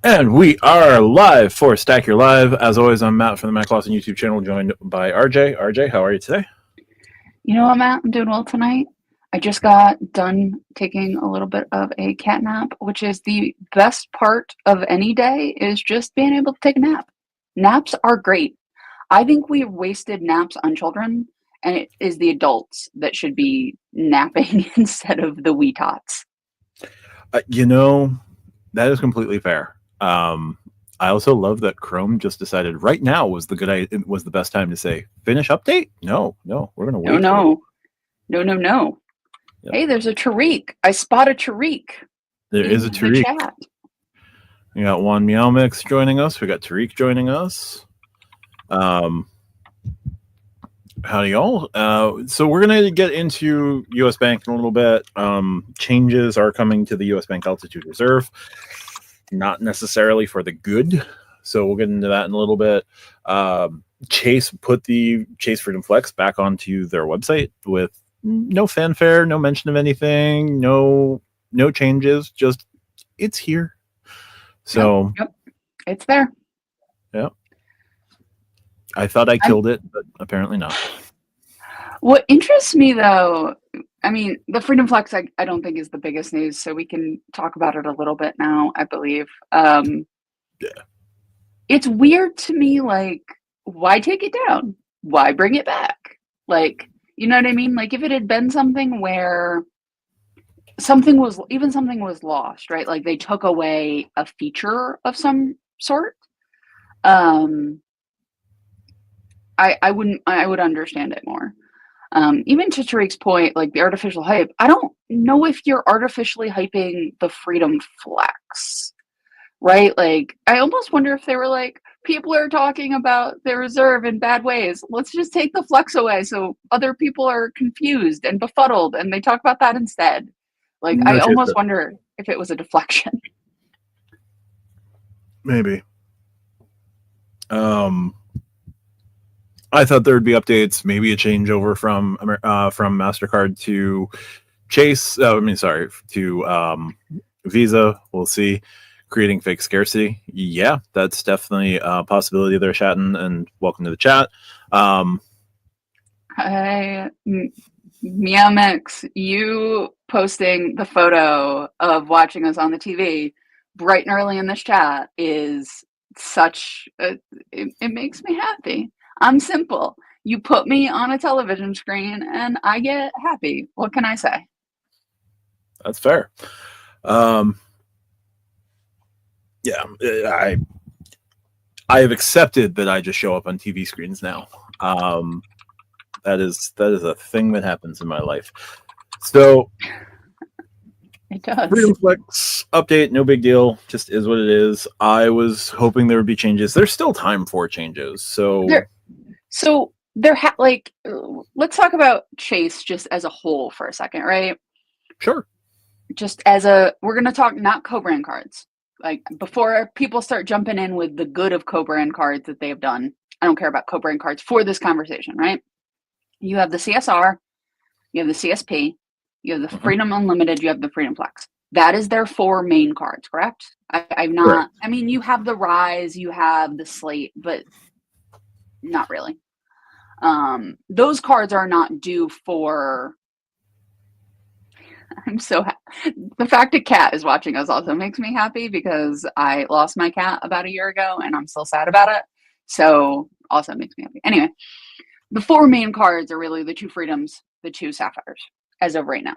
And we are live for Stack Your Live. As always, I'm Matt from the Matt Lawson YouTube channel, joined by RJ. RJ, how are you today? You know what, Matt? I'm doing well tonight. I just got done taking a little bit of a cat nap, which is the best part of any day, is just being able to take a nap. Naps are great. I think we wasted naps on children, and it is the adults that should be napping instead of the wee tots. You know, that is completely fair. I also love that Chrome just decided right now was the best time to say finish update. No, we're gonna No, wait. no, no, no, no. Yep. Hey, there's a Tariq. I spot a Tariq. There is a Tariq. Chat. We got Juan Meow Mix joining us. We got Tariq joining us. Howdy, y'all. So we're going to get into U.S. Bank in a little bit. Changes are coming to the U.S. Bank Altitude Reserve, not necessarily for the good. So we'll get into that in a little bit. Chase put the Chase Freedom Flex back onto their website with no fanfare, no mention of anything, no changes. Just it's here. So Yep. It's there. Yeah. I thought I killed it, but apparently not. What interests me, though, I mean, the Freedom Flex, I don't think is the biggest news, so we can talk about it a little bit now, I believe. Yeah. It's weird to me, like, why take it down? Why bring it back? Like, you know what I mean? Like, if it had been something where something was lost, right? Like, they took away a feature of some sort, I would understand it more. Even to Tariq's point, like the artificial hype, I don't know if you're artificially hyping the Freedom Flex, right? Like, I almost wonder if they were like, people are talking about the reserve in bad ways. Let's just take the flex away so other people are confused and befuddled and they talk about that instead. Like, I almost wonder if it was a deflection. Maybe. I thought there would be updates, maybe a changeover from MasterCard to Chase. To Visa. We'll see. Creating fake scarcity. Yeah, that's definitely a possibility there, chatting, and welcome to the chat. Hey, Meowmix, you posting the photo of watching us on the TV bright and early in this chat is such it makes me happy. I'm simple. You put me on a television screen and I get happy. What can I say? That's fair. Yeah, I have accepted that I just show up on TV screens now. That is a thing that happens in my life. So it does. Freedom Flex update, no big deal. Just is what it is. I was hoping there would be changes. There's still time for changes. Let's talk about Chase just as a whole for a second, right? Sure. Just we're going to talk not co-brand cards. Like, before people start jumping in with the good of co-brand cards that they have done, I don't care about co-brand cards for this conversation, right? You have the CSR, you have the CSP, you have the Freedom Unlimited, you have the Freedom Flex. That is their four main cards, correct? Correct. I mean, you have the Rise, you have the Slate, but not really. Those cards are not due for... The fact that Cat is watching us also makes me happy, because I lost my cat about a year ago and I'm still sad about it. So also makes me happy. Anyway, the four main cards are really the two Freedoms, the two Sapphires as of right now.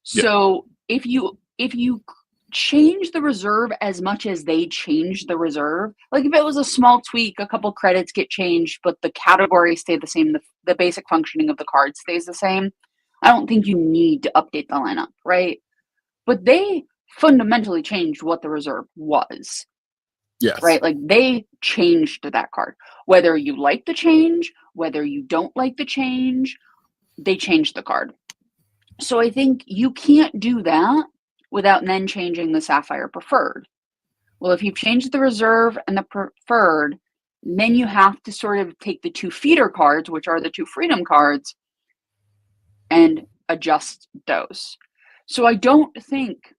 So if you change the reserve as much as they change the reserve, like if it was a small tweak, a couple credits get changed, but the category stayed the same, the basic functioning of the card stays the same, I don't think you need to update the lineup, right? But they fundamentally changed what the reserve was. Yes. Right? Like, they changed that card. Whether you like the change, whether you don't like the change, they changed the card. So I think you can't do that without then changing the Sapphire Preferred. Well, if you've changed the reserve and the preferred, then you have to sort of take the two feeder cards, which are the two Freedom cards, and adjust those. So I don't think,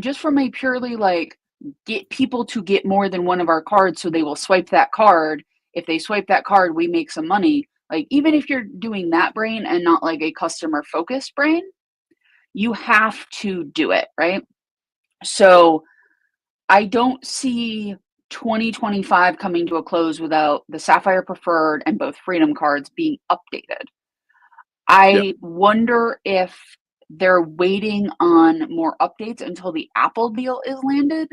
just from a purely like get people to get more than one of our cards so they will swipe that card. If they swipe that card, we make some money. Like, even if you're doing that brain and not like a customer focused brain, you have to do it, right? So I don't see 2025 coming to a close without the Sapphire Preferred and both Freedom cards being updated. I wonder if they're waiting on more updates until the Apple deal is landed,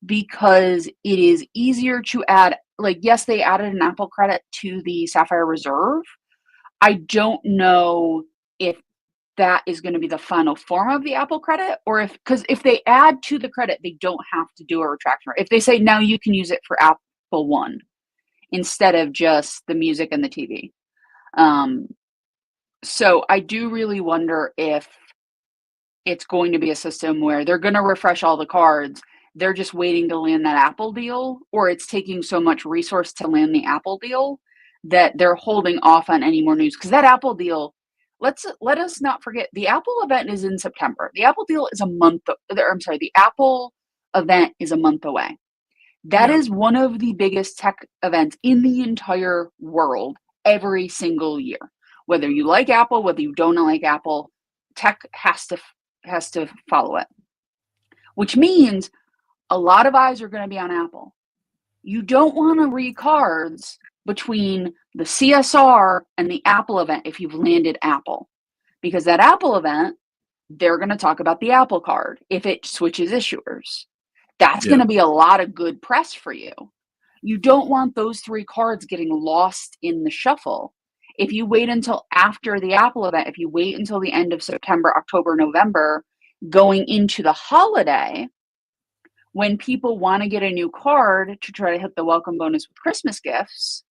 because it is easier to add, like, yes, they added an Apple credit to the Sapphire Reserve. I don't know if that is going to be the final form of the Apple credit, or because if they add to the credit, they don't have to do a retraction. If they say now you can use it for Apple One instead of just the music and the TV. So I do really wonder if it's going to be a system where they're going to refresh all the cards. They're just waiting to land that Apple deal, or it's taking so much resource to land the Apple deal that they're holding off on any more news. Because that Apple deal, let us not forget, the Apple event is in September. The Apple deal is the Apple event is a month away. That is one of the biggest tech events in the entire world every single year. Whether you like Apple, whether you don't like Apple, tech has to follow it. Which means a lot of eyes are going to be on Apple. You don't want to read cards between the CSR and the Apple event if you've landed Apple. Because that Apple event, they're going to talk about the Apple card if it switches issuers. That's going to be a lot of good press for you. You don't want those three cards getting lost in the shuffle. If you wait until after the Apple event, if you wait until the end of September, October, November, going into the holiday, when people want to get a new card to try to hit the welcome bonus with Christmas gifts,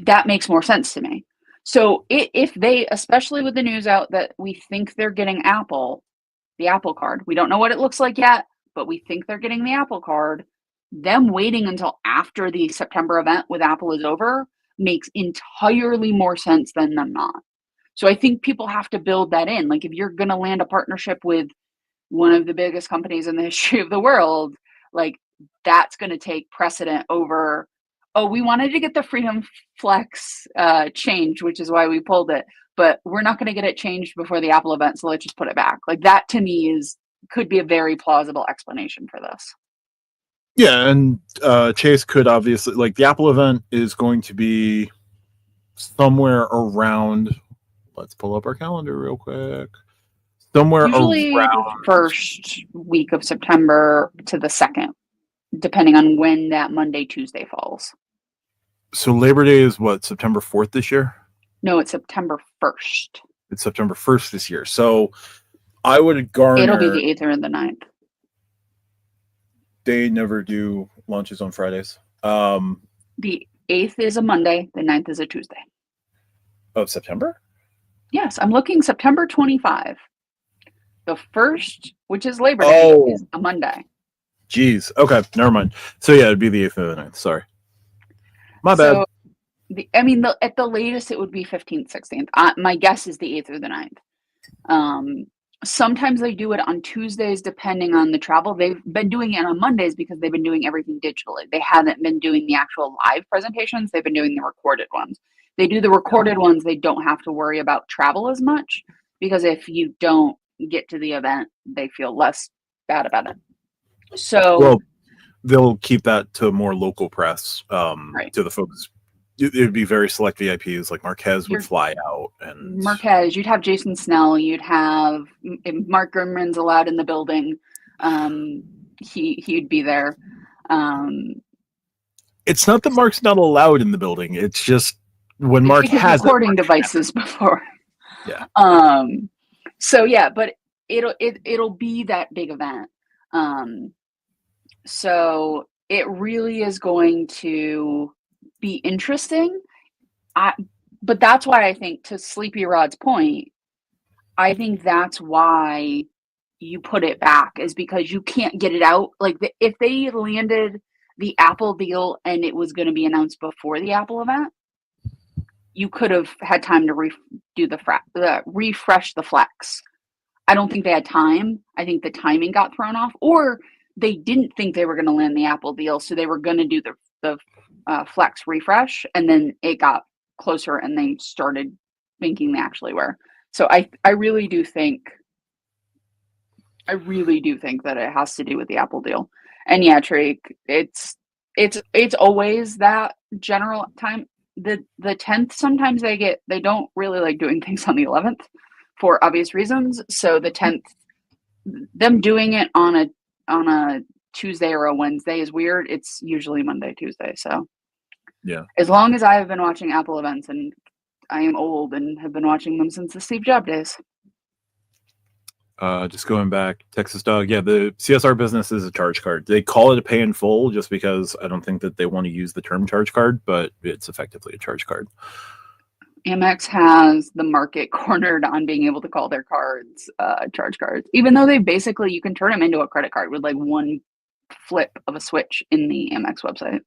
that makes more sense to me. So if they, especially with the news out that we think they're getting Apple, the Apple card, we don't know what it looks like yet, but we think they're getting the Apple card, them waiting until after the September event with Apple is over makes entirely more sense than them not. So I think people have to build that in. Like, if you're going to land a partnership with one of the biggest companies in the history of the world, like, that's going to take precedent over, oh, we wanted to get the Freedom Flex changed, which is why we pulled it, but we're not going to get it changed before the Apple event, so let's just put it back. Like, that to me could be a very plausible explanation for this. Yeah, and Chase could obviously, like, the Apple event is going to be somewhere around, let's pull up our calendar real quick. Somewhere usually around the first week of September to the second, depending on when that Monday, Tuesday falls. So Labor Day is what, September 4th this year? No, it's September 1st. It's September 1st this year. So I would garner... It'll be the 8th or the 9th. They never do launches on Fridays. The 8th is a Monday. The 9th is a Tuesday. Of September? Yes, I'm looking September 25. The 1st, which is Labor Day, is a Monday. Jeez. Okay, never mind. So yeah, it'd be the 8th or the 9th. Sorry. My bad. At the latest, it would be 15th, 16th. My guess is the 8th or the 9th. Sometimes they do it on Tuesdays, depending on the travel. They've been doing it on Mondays because they've been doing everything digitally. They haven't been doing the actual live presentations. They've been doing the recorded ones. They do the recorded ones. They don't have to worry about travel as much, because if you don't get to the event, they feel less bad about it. So, well, they'll keep that to more local press, right. To the folks. It would be very select VIPs, like Marquez would fly out. And Marquez, you'd have Jason Snell, you'd have Mark Grimman's allowed in the building. He'd be there. It's not that Mark's not allowed in the building. It's just when Mark has recording devices before. Yeah. So yeah, but it'll be that big event. So it really is going to be interesting. But that's why I think, to Sleepy Rod's point, I think that's why you put it back, is because you can't get it out. Like, if they landed the Apple deal and it was going to be announced before the Apple event, you could have had time to refresh the Flex. I don't think they had time. I think the timing got thrown off, or they didn't think they were going to land the Apple deal, so they were going to do the Flex refresh, and then it got closer, and they started thinking they actually were. So I really do think that it has to do with the Apple deal. And yeah, Tariq, it's always that general time. The 10th, sometimes they don't really like doing things on the 11th for obvious reasons. So the 10th, them doing it on a Tuesday or a Wednesday is weird. It's usually Monday, Tuesday. So yeah. As long as I have been watching Apple events, and I am old and have been watching them since the Steve Jobs days. Just going back, Texas Dog. Yeah, the CSR business is a charge card. They call it a pay in full just because I don't think that they want to use the term charge card, but it's effectively a charge card. Amex has the market cornered on being able to call their cards charge cards, even though you can turn them into a credit card with like one flip of a switch in the Amex website.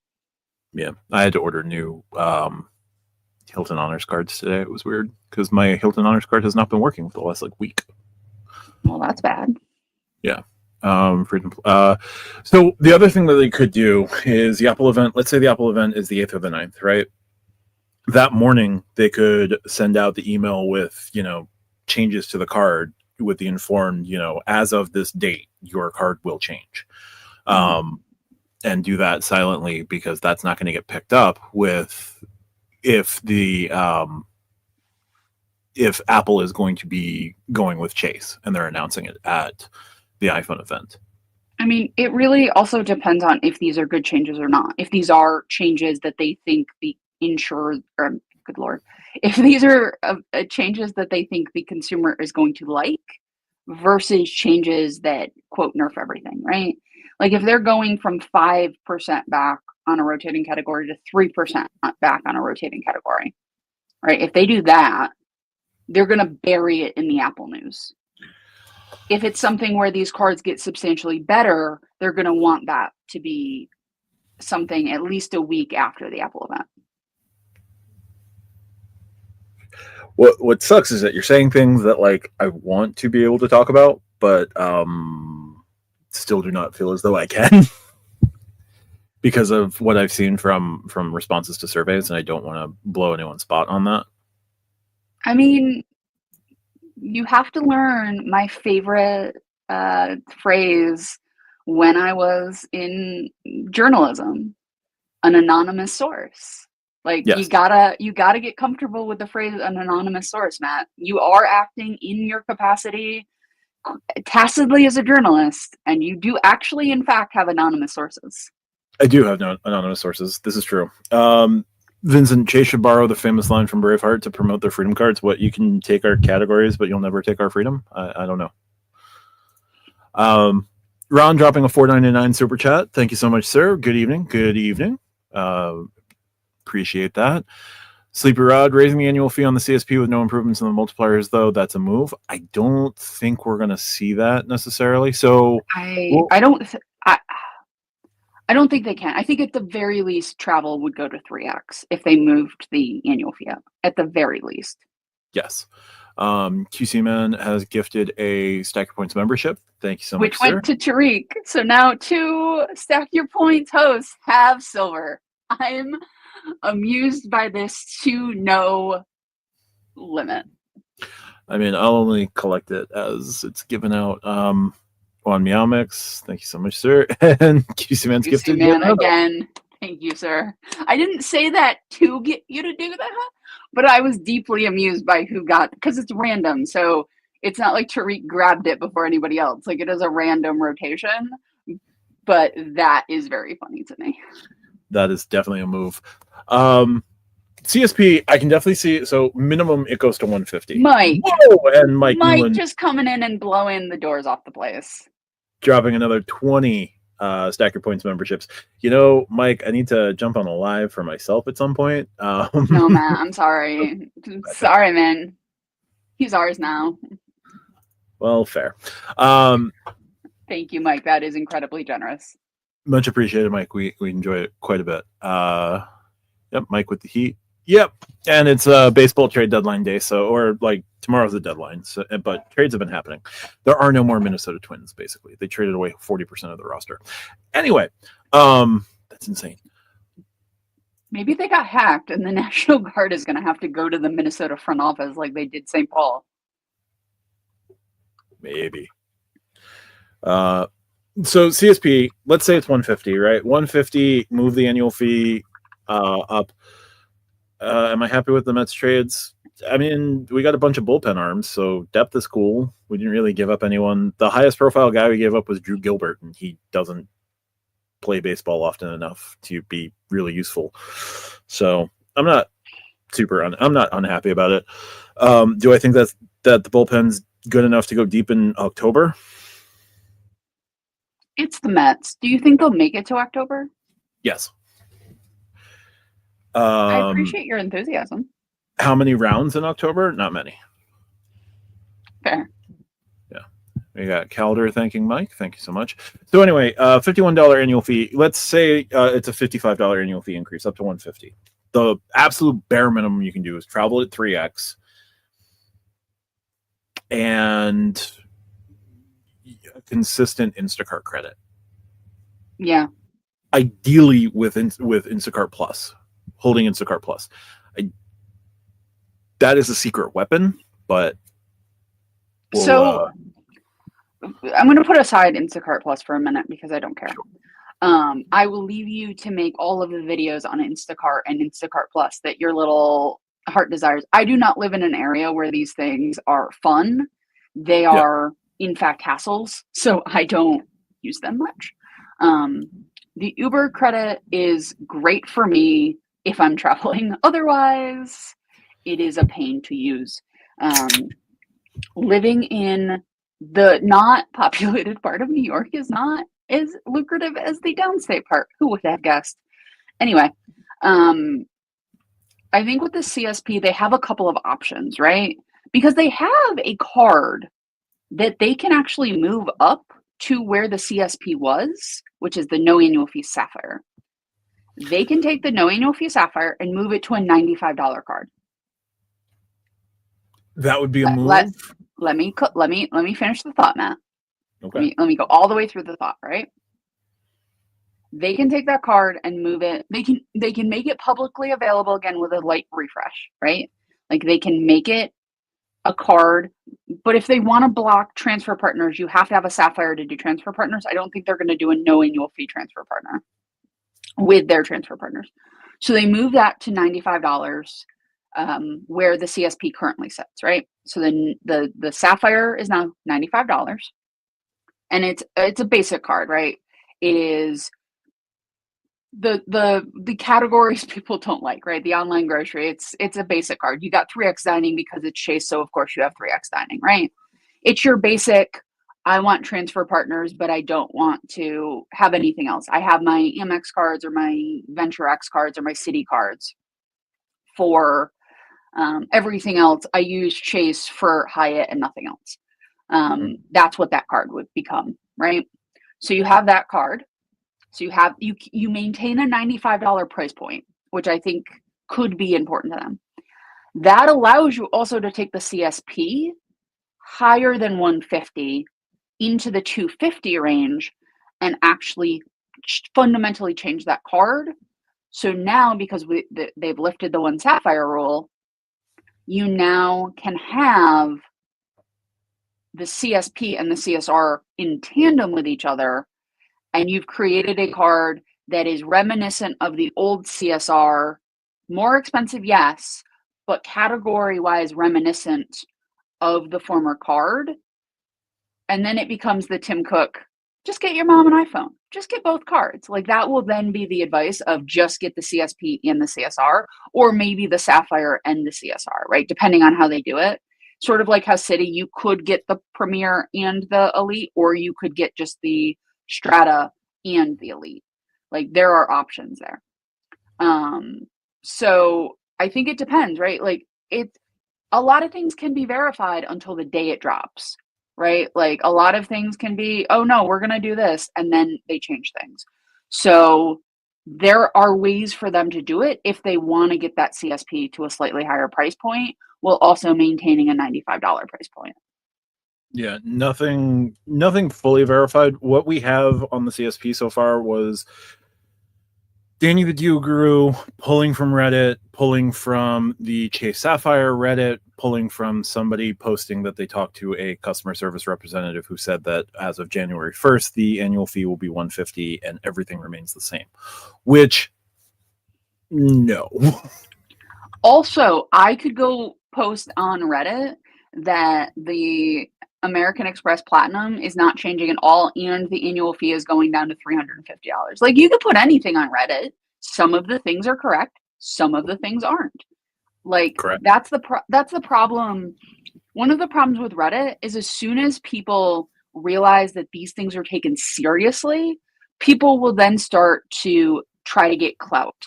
Yeah, I had to order new Hilton Honors cards today. It was weird because my Hilton Honors card has not been working for the last week. Well, that's bad. Yeah. Freedom. So the other thing that they could do is the Apple event. Let's say the Apple event is the 8th or the 9th, right? That morning, they could send out the email with, changes to the card with the informed, as of this date, your card will change. And do that silently, because that's not going to get picked up if Apple is going to be going with Chase and they're announcing it at the iPhone event. I mean, it really also depends on if these are good changes or not. If these are changes that they think the insurer, good Lord, if these are changes that they think the consumer is going to like versus changes that, quote, nerf everything, right? Like if they're going from 5% back on a rotating category to 3% back on a rotating category, right? If they do that, they're going to bury it in the Apple news. If it's something where these cards get substantially better, they're going to want that to be something at least a week after the Apple event. What sucks is that you're saying things that I want to be able to talk about, but still do not feel as though I can because of what I've seen from responses to surveys, and I don't want to blow anyone's spot on that. I mean, you have to learn my favorite phrase when I was in journalism: an anonymous source. Yes. you gotta get comfortable with the phrase an anonymous source, Matt. You are acting in your capacity tacitly as a journalist, and you do actually, in fact, have anonymous sources. I do have anonymous sources. This is true. Vincent Chase should borrow the famous line from Braveheart to promote their freedom cards. What, you can take our categories, but you'll never take our freedom? I don't know. Ron dropping a $4.99 super chat. Thank you so much, sir. Good evening. Good evening. Appreciate that. Sleepy Rod raising the annual fee on the CSP with no improvements in the multipliers, though. That's a move. I don't think we're going to see that necessarily. So I don't think they can. I think at the very least, travel would go to 3x if they moved the annual fee up. At the very least. Yes. QC Man has gifted a Stack Your Points membership. Thank you so much, Which went to Tariq. So now 2 Stack Your Points hosts have silver. I'm amused by this to no limit. I mean, I'll only collect it as it's given out. Juan Meowmix, thank you so much, sir. And QC Man's gifted Man again. Thank you, sir. I didn't say that to get you to do that, but I was deeply amused by who got, because it's random. So it's not like Tariq grabbed it before anybody else. It is a random rotation, but that is very funny to me. That is definitely a move. CSP, I can definitely see. So minimum, it goes to 150. Mike. Whoa! And Mike Newland just coming in and blowing the doors off the place. Dropping another 20 Stack Your Points memberships. Mike, I need to jump on a live for myself at some point. No, man, I'm sorry. Sorry, man. He's ours now. Well, fair. Thank you, Mike. That is incredibly generous. Much appreciated, Mike. We enjoy it quite a bit. Yep, Mike with the heat. Yep, and it's baseball trade deadline day, so or like tomorrow's the deadline. So, but trades have been happening. There are no more Minnesota Twins. Basically, they traded away 40% of the roster. Anyway, that's insane. Maybe they got hacked, and the National Guard is going to have to go to the Minnesota front office like they did St. Paul. Maybe. So CSP, let's say it's 150, right? 150. Move the annual fee up. Am I happy with the Mets trades? I mean, we got a bunch of bullpen arms, so depth is cool. We didn't really give up anyone. The highest profile guy we gave up was Drew Gilbert, and he doesn't play baseball often enough to be really useful. So I'm not I'm not unhappy about it. Do I think that the bullpen's good enough to go deep in October? It's the Mets. Do you think they'll make it to October? Yes. I appreciate your enthusiasm. How many rounds in October? Not many. Fair. Yeah. We got Calder thanking Mike. Thank you so much. So anyway, $51 annual fee. Let's say it's a $55 annual fee increase up to $150. The absolute bare minimum you can do is travel at 3x and consistent Instacart credit. Yeah. Ideally with Instacart Plus. Holding Instacart Plus. That is a secret weapon, but I'm going to put aside Instacart Plus for a minute because I don't care. Sure. I will leave you to make all of the videos on Instacart and Instacart Plus that your little heart desires. I do not live in an area where these things are fun. They are, in fact, hassles, so I don't use them much. The Uber credit is great for me if I'm traveling. Otherwise, it is a pain to use. Living in the not populated part of New York is not as lucrative as the downstate part. Who would have guessed? Anyway, I think with the CSP, they have a couple of options, right? Because they have a card that they can actually move up to where the CSP was, which is the no annual fee Sapphire. They can take the no annual fee Sapphire and move it to a $95 card. That would be a move. Let me finish the thought, Matt. Okay. Let me go all the way through the thought, right? They can take that card and move it. They can make it publicly available again with a light refresh, right? Like they can make it a card, but if they want to block transfer partners, you have to have a Sapphire to do transfer partners. I don't think they're going to do a no annual fee transfer partner with their transfer partners. So they move that to $95, where the CSP currently sits, right? So then the Sapphire is now $95, and it's a basic card, right? It is the categories people don't like, right? The online grocery, it's a basic card. You got 3x dining because it's Chase, so of course you have 3x dining, right? It's your basic, I want transfer partners, but I don't want to have anything else. I have my Amex cards or my Venture X cards or my Citi cards for everything else. I use Chase for Hyatt and nothing else. That's what that card would become, right? So you have that card. So you maintain a $95 price point, which I think could be important to them. That allows you also to take the CSP higher than 150 into the 250 range and actually fundamentally change that card. So now, because they've lifted the one Sapphire rule, you now can have the CSP and the CSR in tandem with each other, and you've created a card that is reminiscent of the old CSR, more expensive, yes, but category-wise reminiscent of the former card. And then it becomes the Tim Cook, just get your mom an iPhone. Just get both cards. Like that will then be the advice of just get the CSP and the CSR, or maybe the Sapphire and the CSR, right? Depending on how they do it. Sort of like how Citi, you could get the Premier and the Elite, or you could get just the Strata and the Elite. Like there are options there. So I think it depends, right? Like a lot of things can be verified until the day it drops, right? Like a lot of things can be, oh no, we're going to do this. And then they change things. So there are ways for them to do it if they want to get that CSP to a slightly higher price point while also maintaining a $95 price point. Yeah, nothing fully verified. What we have on the CSP so far was Danny the Deal Guru pulling from Reddit, pulling from the Chase Sapphire Reddit, pulling from somebody posting that they talked to a customer service representative who said that as of January 1st, the annual fee will be $150 and everything remains the same. Which, no. Also, I could go post on Reddit that the American Express Platinum is not changing at all, and the annual fee is going down to $350. Like, you could put anything on Reddit. Some of the things are correct, some of the things aren't. Like, Correct. that's the problem. One of the problems with Reddit is as soon as people realize that these things are taken seriously, people will then start to try to get clout.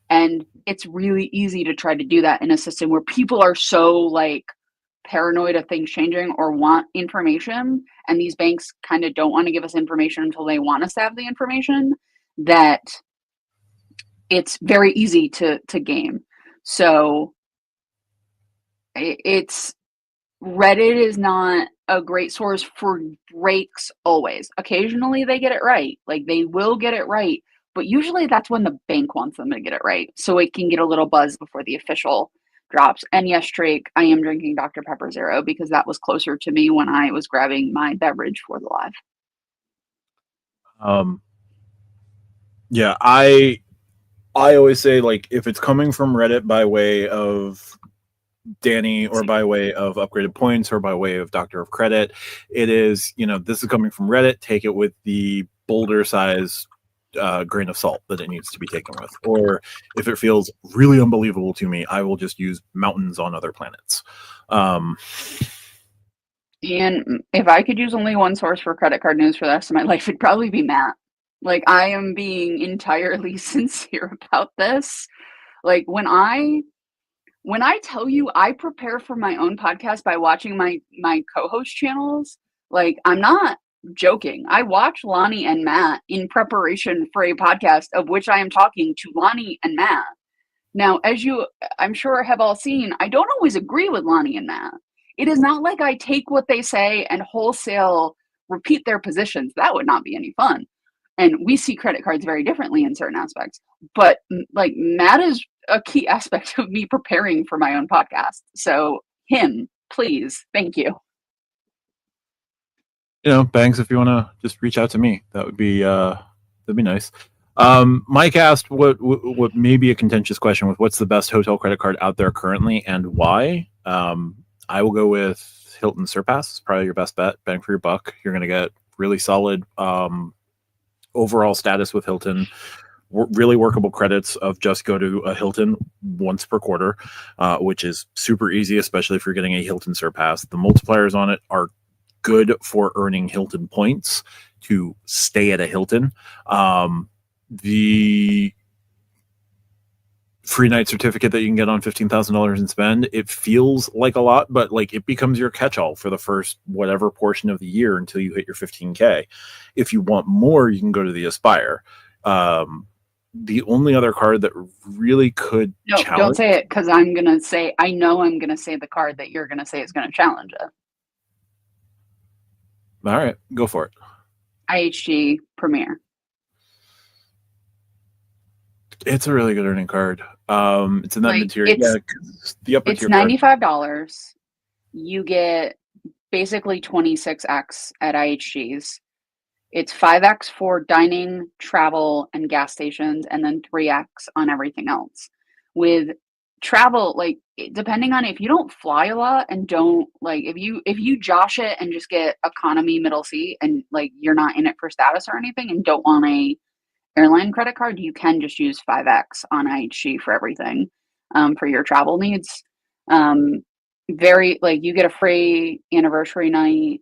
And it's really easy to try to do that in a system where people are so like paranoid of things changing or want information, and these banks kind of don't want to give us information until they want us to have the information, that it's very easy to game. So it's Reddit is not a great source for breaks always. Occasionally they get it right. Like, they will get it right, but usually that's when the bank wants them to get it right, so it can get a little buzz before the official drops. And yes, Drake, I am drinking Dr. Pepper Zero because that was closer to me when I was grabbing my beverage for the live. Yeah, I always say, like, if it's coming from Reddit by way of Danny or by way of upgraded points or by way of Doctor of Credit, it is, this is coming from Reddit, take it with the boulder size grain of salt that it needs to be taken with. Or if it feels really unbelievable to me, I will just use mountains on other planets. And if I could use only one source for credit card news for the rest of my life, it'd probably be Matt. Like, I am being entirely sincere about this. Like, when I tell you I prepare for my own podcast by watching my co-host channels, like, I'm not joking. I watch Lonnie and Matt in preparation for a podcast of which I am talking to Lonnie and Matt. Now, as you, I'm sure, have all seen, I don't always agree with Lonnie and Matt. It is not like I take what they say and wholesale repeat their positions. That would not be any fun. And we see credit cards very differently in certain aspects. But like, Matt is a key aspect of me preparing for my own podcast. So him, please, thank you. Banks, if you want to just reach out to me, that'd be nice. Mike asked what may be a contentious question with what's the best hotel credit card out there currently and why. I will go with Hilton Surpass. It's probably your best bet. Bang for your buck. You're going to get really solid overall status with Hilton. Really workable credits of just go to a Hilton once per quarter, which is super easy, especially if you're getting a Hilton Surpass. The multipliers on it are good for earning Hilton points to stay at a Hilton. The free night certificate that you can get on $15,000 in spend, it feels like a lot, but like, it becomes your catch-all for the first whatever portion of the year until you hit your 15K. If you want more, you can go to the Aspire. The only other card that really could challenge... Don't say it, because I know I'm gonna say the card that you're gonna say is gonna challenge it. All right, go for it. IHG Premier. It's a really good earning card. It's in that mid-tier. Yeah, the upper tier. It's $95. You get basically 26x at IHG's. It's 5x for dining, travel, and gas stations, and then 3x on everything else. With travel, like, depending on if you don't fly a lot and don't, like, if you josh it and just get economy middle seat and like you're not in it for status or anything and don't want a airline credit card, you can just use 5x on IHG for everything, for your travel needs. Very, like, you get a free anniversary night.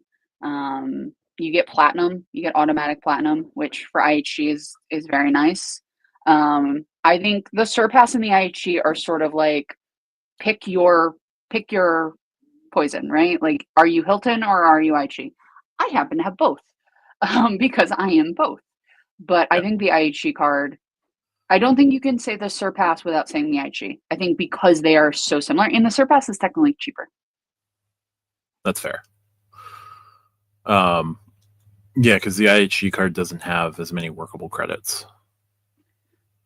You get platinum, you get automatic platinum, which for IHG is very nice. I think the Surpass and the IHG are sort of like, pick your poison, right? Like, are you Hilton or are you IHG? I happen to have both, because I am both. But I think the IHG card I don't think you can say the Surpass without saying the IHG. I think because they are so similar, and the Surpass is technically cheaper. That's fair. Yeah, because the IHG card doesn't have as many workable credits.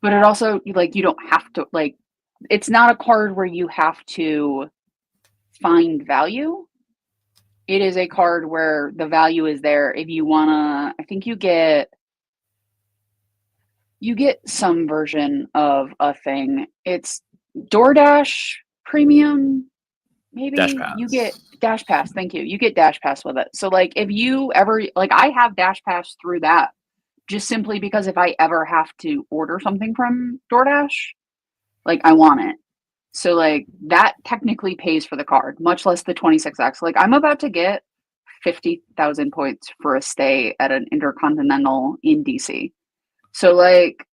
But it also, like, you don't have to, like, it's not a card where you have to find value. It is a card where the value is there. If you wanna, I think you get some version of a thing. It's DoorDash Premium, maybe. Dash Pass. You get Dash Pass. Thank you. You get Dash Pass with it. So, like, if you ever, like, I have Dash Pass through that, just simply because if I ever have to order something from DoorDash, like, I want it. So, like, that technically pays for the card, much less the 26X. Like, I'm about to get 50,000 points for a stay at an Intercontinental in DC. So, like,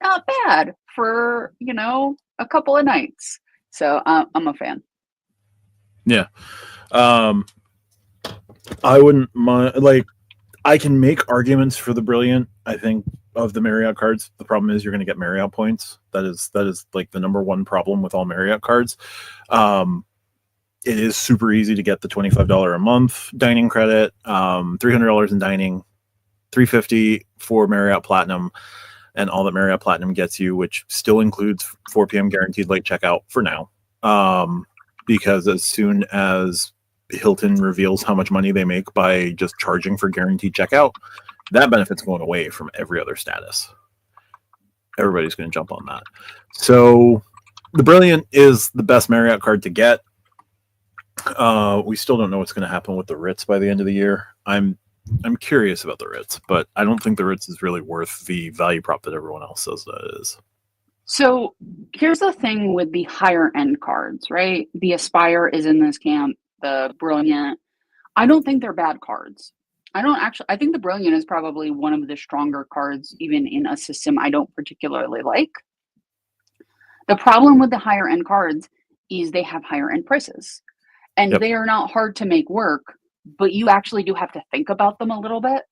not bad for, you know, a couple of nights. So I'm a fan. Yeah. I wouldn't mind, like, I can make arguments for the Brilliant, I think, of the Marriott cards. The problem is you're going to get Marriott points. That is like the number one problem with all Marriott cards. It is super easy to get the $25 a month dining credit, $300 in dining, $350 for Marriott Platinum, and all that Marriott Platinum gets you, which still includes 4 p.m. guaranteed late checkout for now. Because as soon as Hilton reveals how much money they make by just charging for guaranteed checkout, that benefit's going away from every other status. Everybody's going to jump on that. So the Brilliant is the best Marriott card to get. We still don't know what's going to happen with the Ritz by the end of the year. I'm curious about the Ritz, but I don't think the Ritz is really worth the value prop that everyone else says that it is. So here's the thing with the higher end cards, right? The Aspire is in this camp, the Brilliant. I don't think they're bad cards. I think the Brilliant is probably one of the stronger cards, even in a system I don't particularly like. The problem with the higher end cards is they have higher end prices. And They are not hard to make work, but you actually do have to think about them a little bit.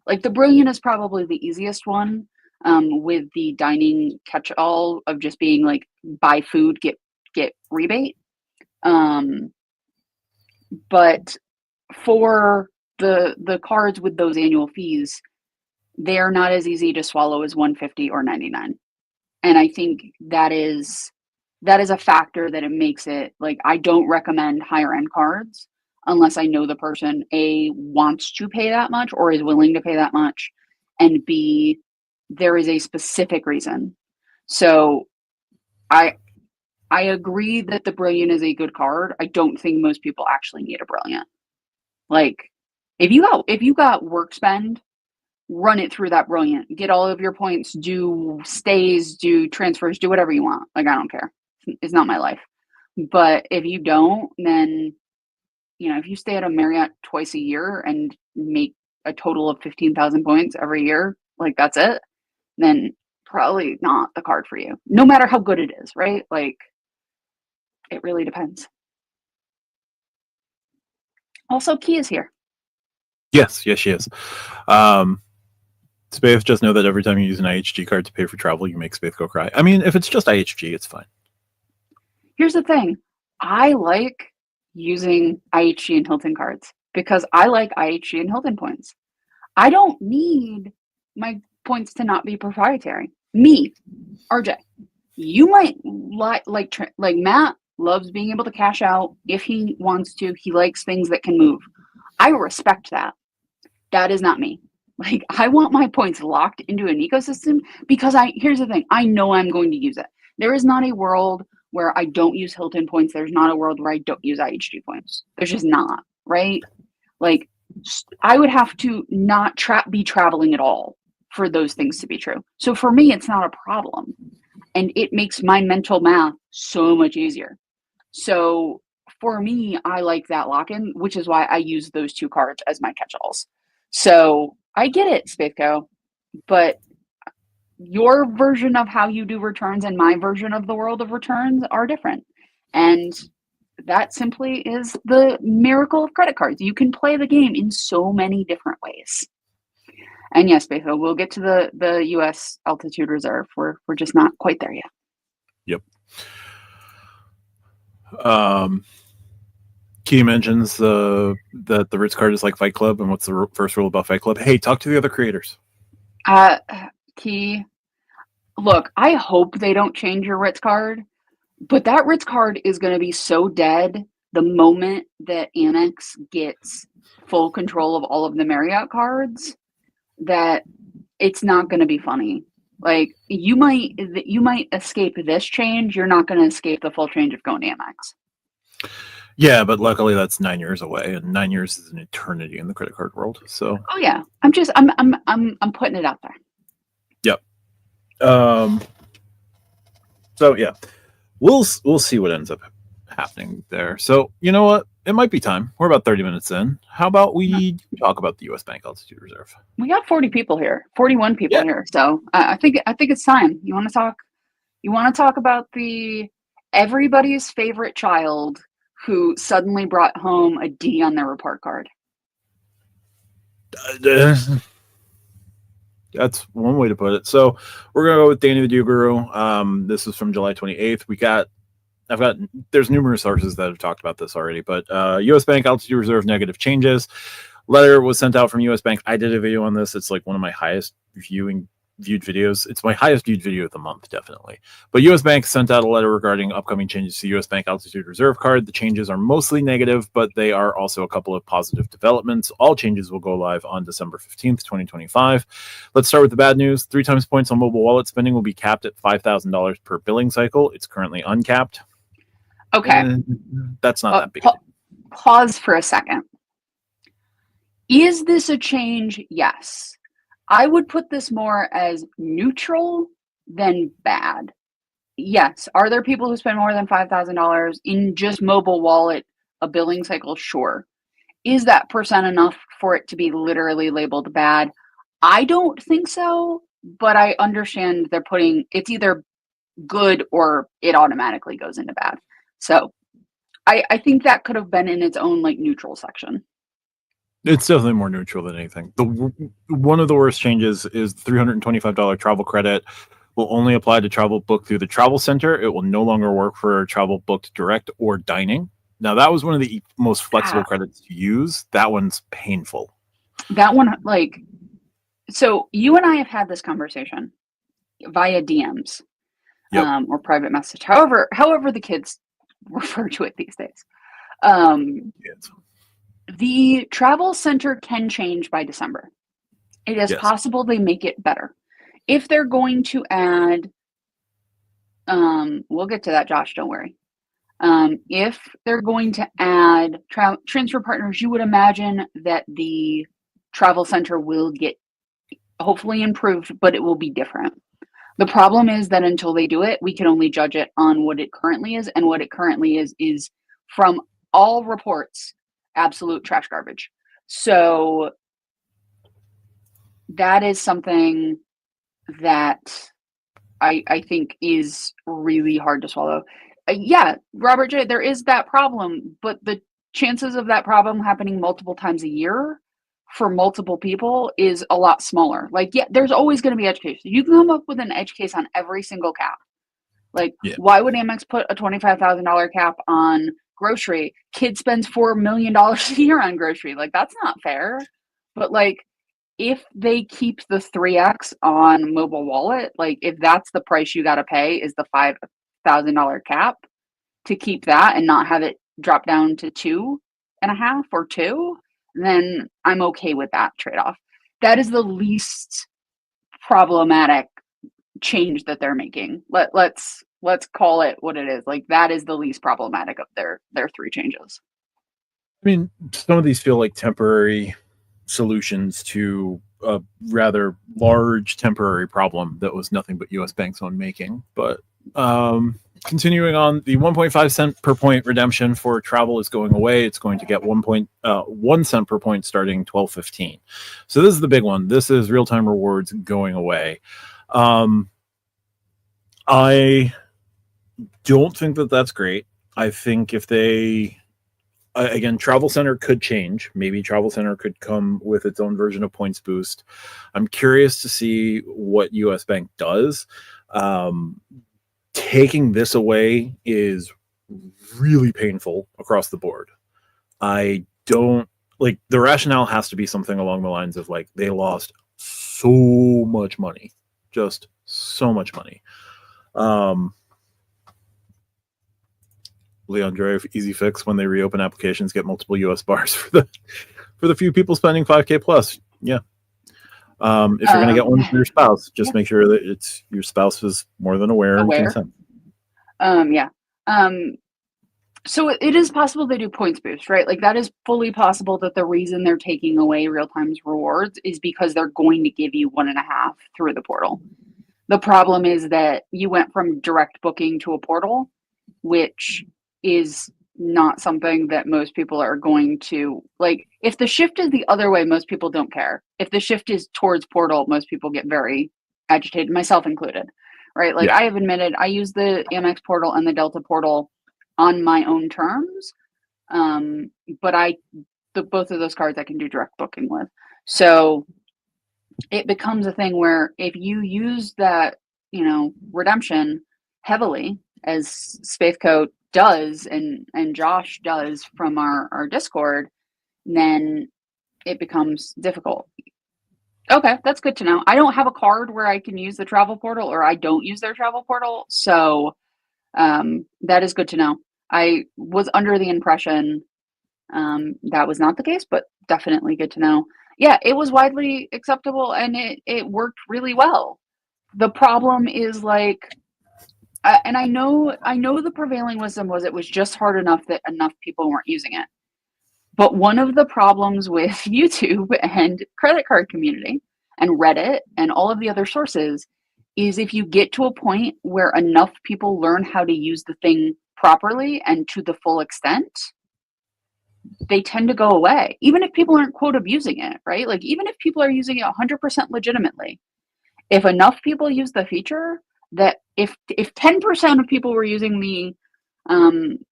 Like the Brilliant is probably the easiest one, with the dining catch-all of just being like, buy food, get rebate. But for the cards with those annual fees, they are not as easy to swallow as 150 or 99. And I think that is a factor that it makes it, like, I don't recommend higher end cards unless I know the person A, wants to pay that much or is willing to pay that much, and B, there is a specific reason. So I agree that the Brilliant is a good card. I don't think most people actually need a Brilliant. Like, if you got work spend, run it through that Brilliant. Get all of your points, do stays, do transfers, do whatever you want. Like, I don't care. It's not my life. But if you don't, then, you know, if you stay at a Marriott twice a year and make a total of 15,000 points every year, like, that's it, then probably not the card for you. No matter how good it is, right? Like, it really depends. Also, Key is here. Yes, she is. Spaith, just know that every time you use an IHG card to pay for travel, you make Spaith go cry. I mean, if it's just IHG, it's fine. Here's the thing. I like using IHG and Hilton cards because I like IHG and Hilton points. I don't need my points to not be proprietary. Me, RJ, you might like Matt loves being able to cash out if he wants to. He likes things that can move. I respect that. That is not me. Like, I want my points locked into an ecosystem because here's the thing. I know I'm going to use it. There is not a world where I don't use Hilton points. There's not a world where I don't use IHG points. There's just not, right? Like, I would have to not be traveling at all for those things to be true. So for me, it's not a problem. And it makes my mental math so much easier. So for me, I like that lock-in, which is why I use those two cards as my catch-alls. So I get it, Spaithco, but your version of how you do returns and my version of the world of returns are different. And that simply is the miracle of credit cards. You can play the game in so many different ways. And yes, Beto, we'll get to the U.S. altitude reserve. We're just not quite there yet. Yep. Key mentions that the Ritz card is like Fight Club, and what's the first rule about Fight Club? Hey, talk to the other creators. Key, look, I hope they don't change your Ritz card, but that Ritz card is going to be so dead the moment that Amex gets full control of all of the Marriott cards that it's not going to be funny. Like you might escape this change. You're not going to escape the full change of going to Amex. Yeah, but luckily that's 9 years away, and 9 years is an eternity in the credit card world. So. Oh yeah, I'm putting it out there. Yep. So yeah, we'll see what ends up happening there. So you know what? It might be time. We're about 30 minutes in. How about we talk about the U.S. Bank Altitude Reserve? We got 40 people here, 41 people here. So I think it's time. You want to talk? You want to talk about everybody's favorite child who suddenly brought home a D on their report card? That's one way to put it. So we're gonna go with Danny the Deal Guru. This is from July 28th. There's numerous sources that have talked about this already, but U.S. Bank Altitude Reserve negative changes. Letter was sent out from U.S. Bank. I did a video on this. It's like one of my highest viewed videos. It's my highest viewed video of the month, definitely. But U.S. Bank sent out a letter regarding upcoming changes to U.S. Bank Altitude Reserve card. The changes are mostly negative, but they are also a couple of positive developments. All changes will go live on December 15th, 2025. Let's start with the bad news. 3 times points on mobile wallet spending will be capped at $5,000 per billing cycle. It's currently uncapped. Okay. That's not that big. Pause for a second. Is this a change? Yes. I would put this more as neutral than bad. Yes. Are there people who spend more than $5,000 in just mobile wallet, a billing cycle? Sure. Is that percent enough for it to be literally labeled bad? I don't think so, but I understand they're putting it's either good or it automatically goes into bad. So I think that could have been in its own like neutral section. It's definitely more neutral than anything. One of the worst changes is the $325 travel credit will only apply to travel booked through the travel center. It will no longer work for travel booked direct or dining. Now, that was one of the most flexible credits to use. That one's painful. That one, so you and I have had this conversation via DMs or private message, however the kids refer to it these days. The travel center can change by December. It is possible they make it better. If they're going to add, we'll get to that, Josh, don't worry. If they're going to add transfer partners, you would imagine that the travel center will get hopefully improved, but it will be different. The problem is that until they do it, we can only judge it on what it currently is, and what it currently is from all reports, absolute trash garbage. So that is something that I think is really hard to swallow. Robert J., there is that problem, but the chances of that problem happening multiple times a year for multiple people is a lot smaller. There's always going to be edge cases. You can come up with an edge case on every single cap. Why would Amex put a $25,000 cap on grocery? Kid spends $4 million a year on grocery. That's not fair. But if they keep the 3x on mobile wallet, if that's the price you got to pay is the $5,000 cap to keep that and not have it drop down to 2.5 or 2, then I'm okay with that trade-off. That is the least problematic change that they're making. Let's call it what it is. That is the least problematic of their 3 changes. I mean, some of these feel like temporary solutions to a rather large temporary problem that was nothing but U.S. Bank's own making. But continuing on, the 1.5 cent per point redemption for travel is going away. It's going to get 1 cent per point starting 12/15. So this is the big one. This is real-time rewards going away. I don't think that that's great. I think if they Again, Travel Center could change. Maybe Travel Center could come with its own version of points boost. I'm curious to see what US Bank does. Taking this away is really painful across the board. I don't like the rationale has to be something along the lines of like they lost so much money, just so much money. Leandre, easy fix when they reopen applications, get multiple USBARs for the few people spending 5K plus. Yeah. If you're gonna get one for your spouse, just make sure that it's your spouse is more than aware. And consent. Yeah. So it is possible they do points boost, right? Like that is fully possible that the reason they're taking away real times rewards is because they're going to give you 1.5 through the portal. The problem is that you went from direct booking to a portal, which is not something that most people are going to like. If the shift is the other way, most people don't care. If the shift is towards portal, most people get very agitated, myself included, right? Like I have admitted I use the Amex portal and the Delta portal on my own terms. But both of those cards I can do direct booking with. So it becomes a thing where if you use that, redemption heavily, as Spacecoat does and Josh does from our Discord, then it becomes difficult. Okay, that's good to know. I don't have a card where I can use the travel portal, or I don't use their travel portal, so that is good to know. I was under the impression that was not the case, but definitely good to know. Yeah, it was widely acceptable and it worked really well. The problem is like, and I know the prevailing wisdom was it was just hard enough that enough people weren't using it. But one of the problems with YouTube and credit card community and Reddit and all of the other sources is if you get to a point where enough people learn how to use the thing properly and to the full extent, they tend to go away, even if people aren't quote abusing it, right? Like even if people are using it 100% legitimately, if enough people use the feature, that if 10% of people were using the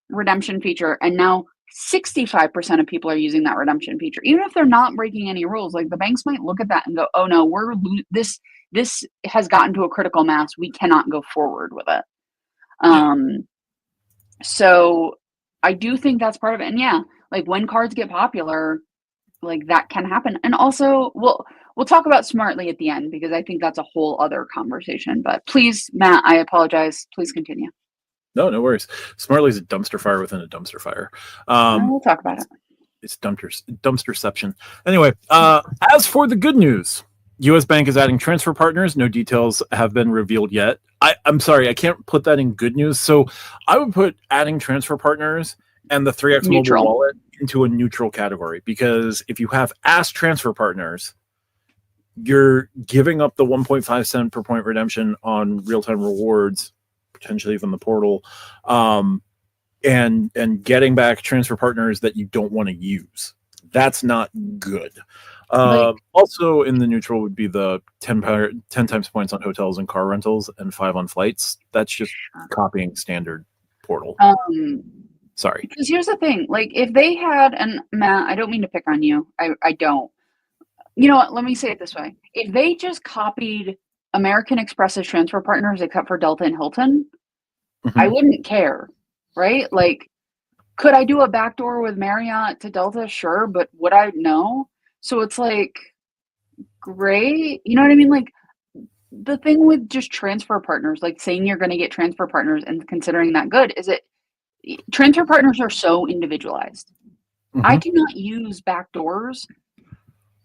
redemption feature and now 65% of people are using that redemption feature, even if they're not breaking any rules, like the banks might look at that and go, oh no, this has gotten to a critical mass, we cannot go forward with it. So I do think that's part of it. And yeah, like when cards get popular, like that can happen. And also we'll talk about Smartly at the end, because I think that's a whole other conversation. But please, Matt, I apologize. Please continue. No worries. Smartly is a dumpster fire within a dumpster fire. We'll talk about it. It's dumpsterception. Anyway, as for the good news, US Bank is adding transfer partners. No details have been revealed yet. I'm sorry, I can't put that in good news. So I would put adding transfer partners and the 3x Neutral. Mobile Wallet into a neutral category, because if you have asked transfer partners, you're giving up the 1.5 cent per point redemption on real-time rewards, potentially even the portal, and getting back transfer partners that you don't want to use. That's not good. Also in the neutral would be the 10 times points on hotels and car rentals and 5 on flights. That's just copying standard portal. Sorry. Because here's the thing, like if they had, and Matt, I don't mean to pick on you. I don't. You know what? Let me say it this way. If they just copied American Express's transfer partners, except for Delta and Hilton, I wouldn't care, right? Like, could I do a backdoor with Marriott to Delta? Sure, but would I? No. So it's like, great. You know what I mean? Like, the thing with just transfer partners, like saying you're going to get transfer partners and considering that good, is it transfer partners are so individualized. I do not use backdoors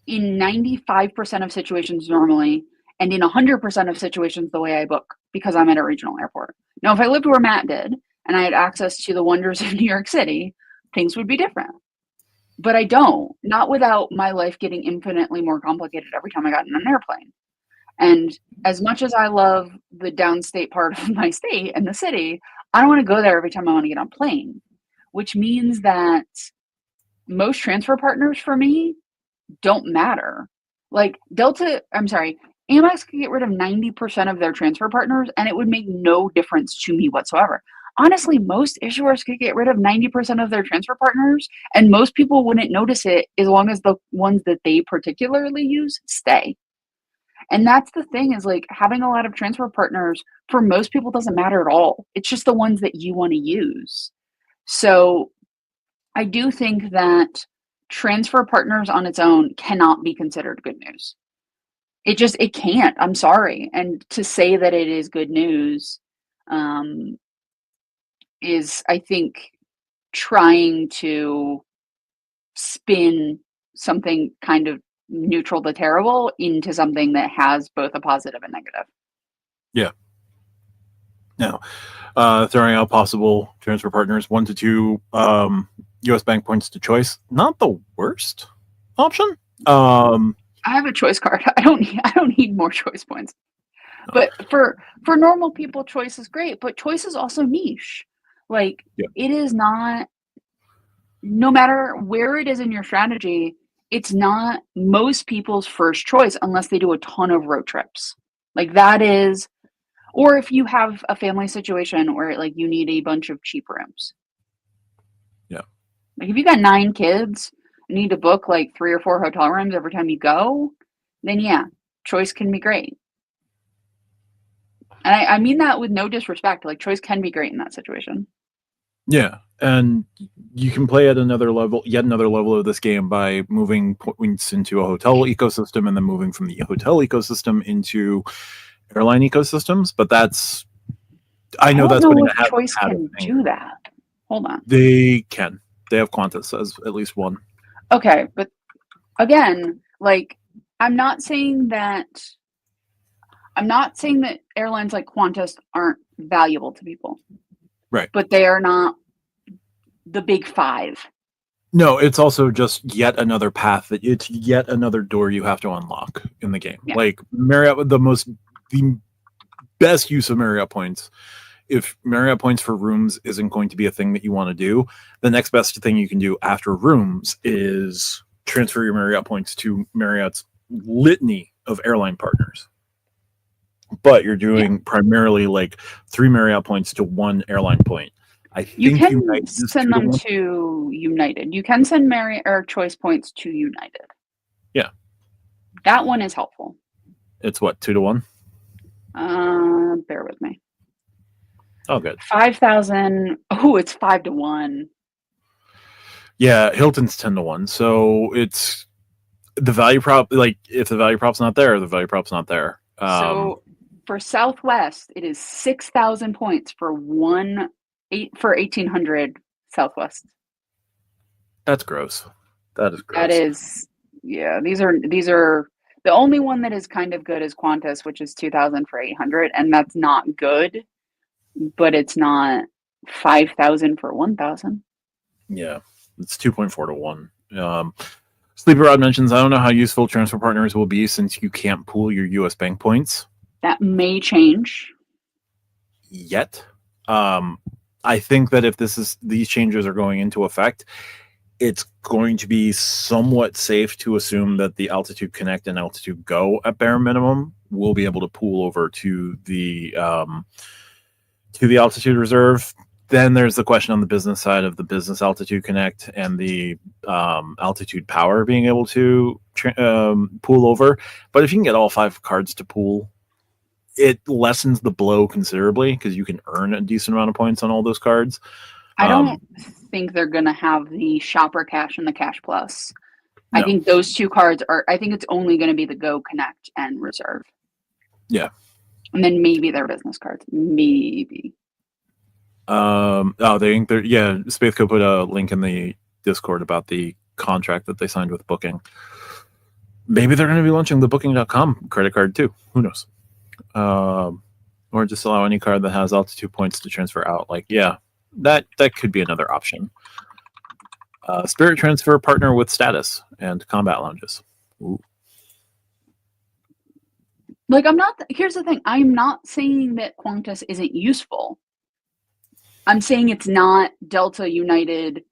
in 95% of situations normally, and in 100% of situations the way I book, because I'm at a regional airport. Now, if I lived where Matt did and I had access to the wonders of New York City, things would be different. But I don't, not without my life getting infinitely more complicated every time I got in an airplane. And as much as I love the downstate part of my state and the city, I don't want to go there every time I want to get on a plane, which means that most transfer partners for me don't matter. Like Amex could get rid of 90% of their transfer partners and it would make no difference to me whatsoever. honestly, most issuers could get rid of 90% of their transfer partners, and most people wouldn't notice it as long as the ones that they particularly use stay. And that's the thing is like having a lot of transfer partners for most people doesn't matter at all. It's just the ones that you want to use. So I do think that transfer partners on its own cannot be considered good news. It can't. I'm sorry. And to say that it is good news um, is, I think, trying to spin something kind of neutral to terrible into something that has both a positive and negative. Yeah. Now, throwing out possible transfer partners, 1 to 2 U.S. Bank points to choice. Not the worst option. I have a choice card. I don't need more choice points. But for normal people, choice is great. But choice is also niche. Like it is not. No matter where it is in your strategy, it's not most people's first choice unless they do a ton of road trips. Like that is, or if you have a family situation where like you need a bunch of cheap rooms. Yeah. Like if you got 9 kids, you need to book like 3 or 4 hotel rooms every time you go, then yeah, choice can be great. And I mean that with no disrespect. Like choice can be great in that situation. Yeah, and you can play at another level, yet another level of this game by moving points into a hotel ecosystem and then moving from the hotel ecosystem into airline ecosystems. But that's, I know that's putting a hat. Choice can do that. Hold on. They can. They have Qantas as at least one. Okay, but again, like I'm not saying that airlines like Qantas aren't valuable to people. Right. But they are not the big 5. No, it's also just yet another path that it's yet another door you have to unlock in the game. Yeah. Like Marriott, the best use of Marriott points. If Marriott points for rooms isn't going to be a thing that you want to do, the next best thing you can do after rooms is transfer your Marriott points to Marriott's litany of airline partners. But you're doing primarily like 3 Marriott points to 1 airline point. I think you can send them to United. You can send Marriott or choice points to United. Yeah. That one is helpful. It's what, 2 to 1? Bear with me. Oh, good. 5,000. Oh, it's 5 to 1. Yeah, Hilton's 10 to 1. So it's the value prop. Like if the value prop's not there, the value prop's not there. So for Southwest, it is 6,000 points for 1,800 Southwest. That's gross. That is gross. That is, yeah. These are the only one that is kind of good is Qantas, which is 2,000 for 800, and that's not good, but it's not 5,000 for 1,000. Yeah, it's 2.4 to 1. Sleepy Rod mentions, I don't know how useful transfer partners will be since you can't pool your U.S. Bank points. That may change. Yet. I think that if these changes are going into effect, it's going to be somewhat safe to assume that the Altitude Connect and Altitude Go at bare minimum will be able to pool over to the Altitude Reserve. Then there's the question on the business side of the business Altitude Connect and the Altitude Power being able to pool over. But if you can get all 5 cards to pool, it lessens the blow considerably because you can earn a decent amount of points on all those cards. I don't think they're going to have the Shopper Cash and the Cash Plus. No. I think those 2 cards I think it's only going to be the Go, Connect, and Reserve. Yeah. And then maybe their business cards. Maybe. Spaceco put a link in the Discord about the contract that they signed with Booking. Maybe they're going to be launching the Booking.com credit card too. Who knows? Or just allow any card that has altitude points to transfer out. Like, yeah, that could be another option. Spirit transfer partner with status and combat lounges. Ooh. Like, here's the thing. I'm not saying that Qantas isn't useful. I'm saying it's not Delta, United,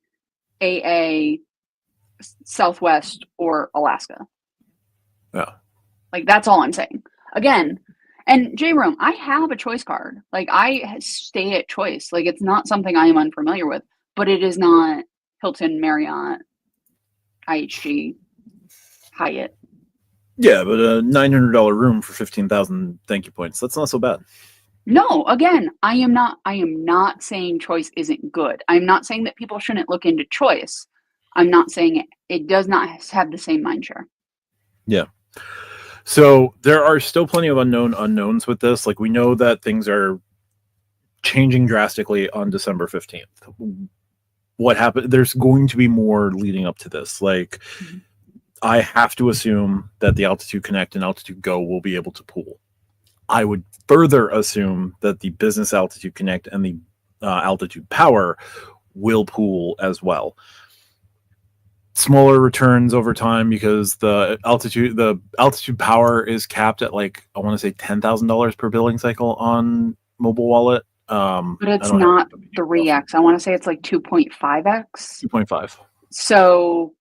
AA, Southwest, or Alaska. Yeah. Like, that's all I'm saying. Again, And J-Room, I have a choice card. Like, I stay at Choice. Like, it's not something I am unfamiliar with, but it is not Hilton, Marriott, IHG, Hyatt. Yeah, but a $900 room for 15,000 thank you points. That's not so bad. No, again, I am not saying Choice isn't good. I'm not saying that people shouldn't look into Choice. I'm not saying it does not have the same mind share. Yeah. So there are still plenty of unknowns with this. Like, we know that things are changing drastically on December 15th. What happened? There's going to be more leading up to this. Like, I have to assume that the Altitude Connect and Altitude Go will be able to pool. I would further assume that the Business Altitude Connect and the Altitude Power will pool as well. Smaller returns over time because the Altitude Power is capped at, like, I want to say $10,000 per billing cycle on mobile wallet. But it's not 3x. I want to say it's like 2.5x. 2.5. So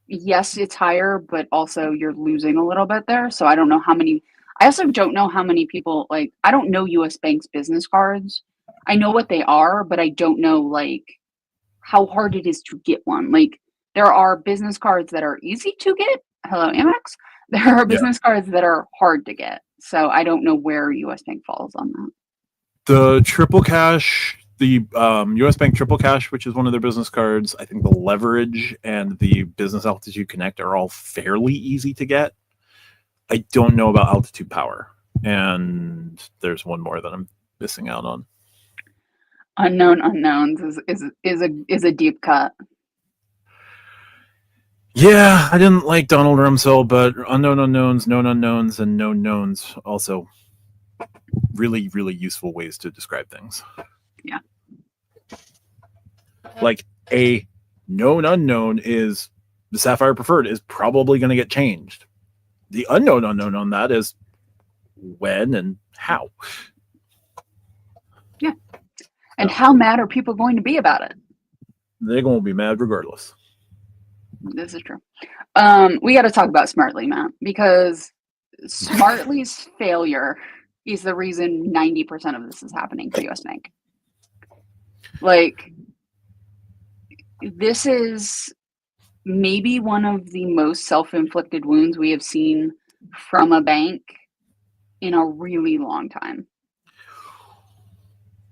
yes, it's higher, but also you're losing a little bit there. So I don't know how many. I also don't know how many people, like, I don't know US Bank's business cards. I know what they are, but I don't know, like, how hard it is to get one. Like, there are business cards that are easy to get. Hello, Amex. There are business cards that are hard to get. So I don't know where US Bank falls on that. The Triple Cash, the US Bank Triple Cash, which is one of their business cards, I think the Leverage and the Business Altitude Connect are all fairly easy to get. I don't know about Altitude Power, and there's one more that I'm missing out on. Unknown unknowns is a deep cut. Yeah, I didn't like Donald Rumsfeld, but unknown unknowns, known unknowns, and known knowns also really, really useful ways to describe things. Yeah. Like, a known unknown is the Sapphire Preferred is probably going to get changed. The unknown unknown on that is when and how. Yeah. And how mad are people going to be about it? They're going to be mad regardless. This is true. We got to talk about Smartly, Matt, because Smartly's failure is the reason 90% of this is happening for US Bank. Like, this is maybe one of the most self-inflicted wounds we have seen from a bank in a really long time.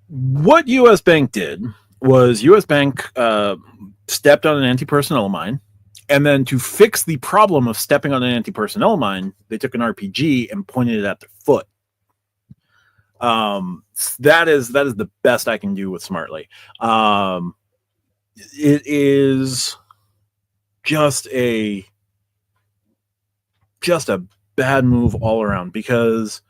What US Bank did was US Bank stepped on an anti-personnel mine, and then to fix the problem of stepping on an anti-personnel mine, they took an RPG and pointed it at their foot. That is the best I can do with Smartly. It is just a bad move all around, because,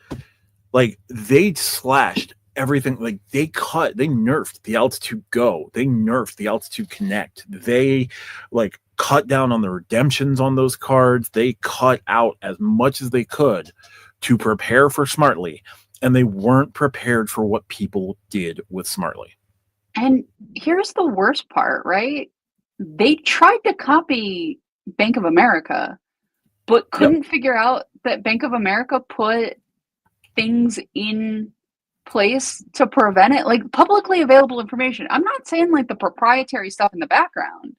like, they slashed everything. Like, they nerfed the Altitude Go, they nerfed the Altitude Connect, they, like, cut down on the redemptions on those cards, they cut out as much as they could to prepare for Smartly, and they weren't prepared for what people did with Smartly. And here's the worst part, right? They tried to copy Bank of America, but couldn't figure out that Bank of America put things in place to prevent it. Like, publicly available information. I'm not saying, like, the proprietary stuff in the background.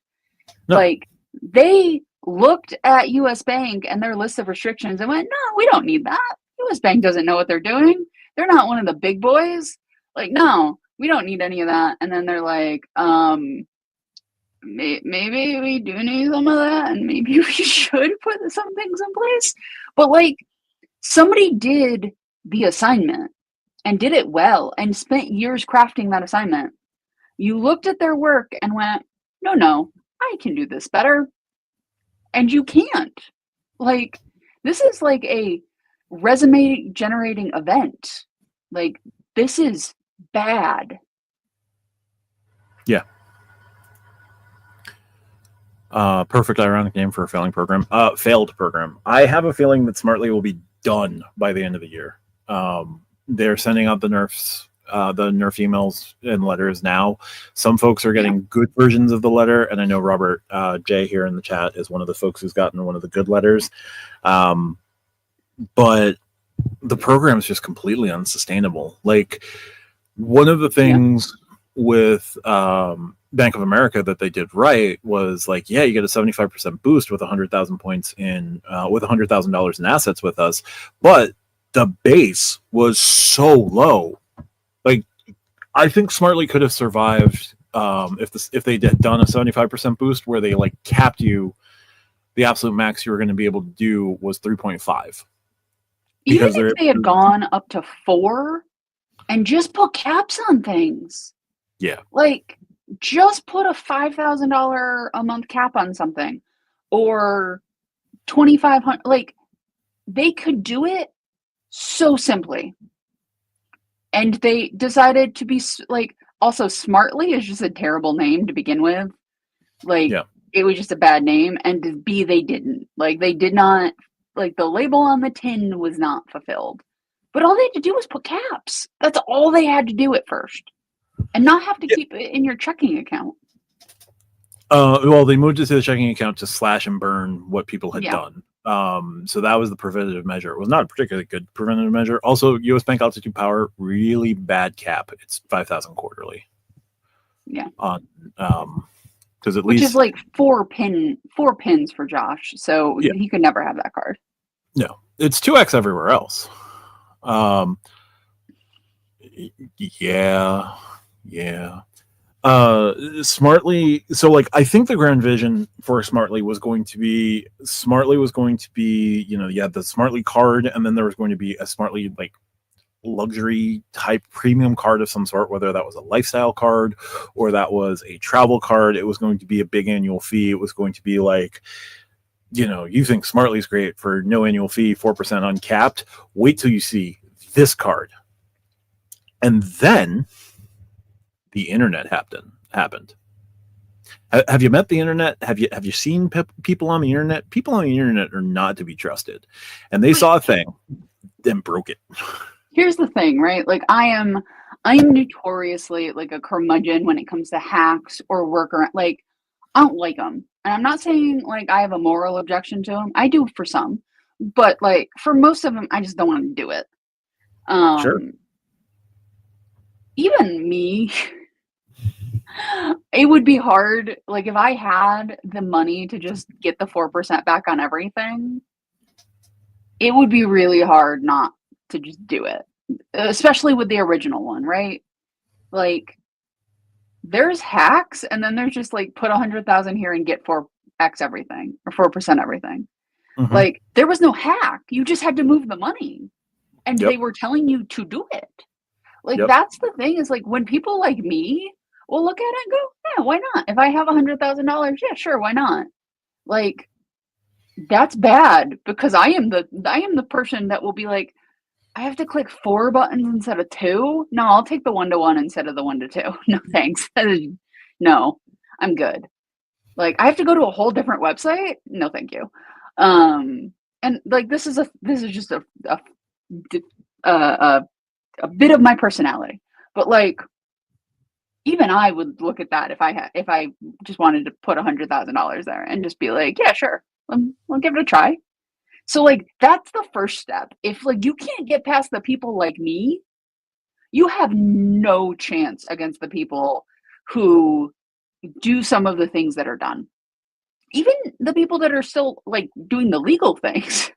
No. Like, they looked at US Bank and their list of restrictions and went, no, we don't need that. US Bank doesn't know what they're doing. They're not one of the big boys. Like, no, we don't need any of that. And then they're like, maybe we do need some of that, and maybe we should put some things in place. But, like, somebody did the assignment and did it well and spent years crafting that assignment. You looked at their work and went, no, I can do this better. And you can't. Like, this is like a resume generating event. Like, this is bad. Yeah. Perfect ironic name for a failing program. Failed program. I have a feeling that Smartly will be done by the end of the year. They're sending out the nerf emails and letters now. Some folks are getting good versions of the letter, and I know Robert J here in the chat is one of the folks who's gotten one of the good letters. But the program is just completely unsustainable. Like, one of the things with Bank of America that they did right was like, yeah, you get a 75% boost with 100,000 points in with $100,000 in assets with us, but the base was so low. Like, I think Smartly could have survived if they had done a 75% boost where they like capped you. The absolute max you were going to be able to do was 3.5. Even if they had gone up to 4 and just put caps on things. Yeah. Like, just put a $5,000 a month cap on something, or $2,500. Like, they could do it so simply. And they decided to be like, also Smartly is just a terrible name to begin with. Like, it was just a bad name. And B, they didn't. Like, they did not, like, the label on the tin was not fulfilled. But all they had to do was put caps. That's all they had to do at first. And not have to keep it in your checking account. Well, they moved it to the checking account to slash and burn what people had done. So that was the preventative measure. It was not a particularly good preventative measure. Also, US Bank Altitude Power, really bad cap. It's 5,000 quarterly. Yeah. Because which is like four pins for Josh. So he could never have that card. No, it's 2x everywhere else. Smartly, so like, I think the grand vision for Smartly was going to be the Smartly card, and then there was going to be a Smartly like luxury type premium card of some sort, whether that was a lifestyle card or that was a travel card. It was going to be a big annual fee. It was going to be like, you think Smartly's great for no annual fee, 4% uncapped. Wait till you see this card. And then the internet happened. Have you met the internet? Have you seen people on the internet? People on the internet are not to be trusted. And they saw a thing, then broke it. Here's the thing, right? Like, I am notoriously like a curmudgeon when it comes to hacks or workaround. Like, I don't like them. And I'm not saying like I have a moral objection to them. I do for some. But like, for most of them, I just don't want to do it. Sure. Even me, it would be hard. Like, if I had the money to just get the 4% back on everything, it would be really hard not to just do it, especially with the original one, right? Like, there's hacks, and then there's just like, put 100,000 here and get 4x everything, or 4% everything. Mm-hmm. Like, there was no hack. You just had to move the money, and they were telling you to do it. Like, that's the thing, is like, when people like me will look at it and go, yeah, why not? If I have $100,000, yeah, sure, why not? Like, that's bad, because I am the person that will be like, I have to click 4 buttons instead of 2. No, I'll take the 1-to-1 instead of the 1-to-2. No, thanks. No, I'm good. Like, I have to go to a whole different website. No, thank you. And like, this is just a bit of my personality, but like, even I would look at that if I just wanted to put $100,000 there and just be like, yeah, sure, I'll give it a try. So like, that's the first step. If like, you can't get past the people like me, you have no chance against the people who do some of the things that are done. Even the people that are still like doing the legal things.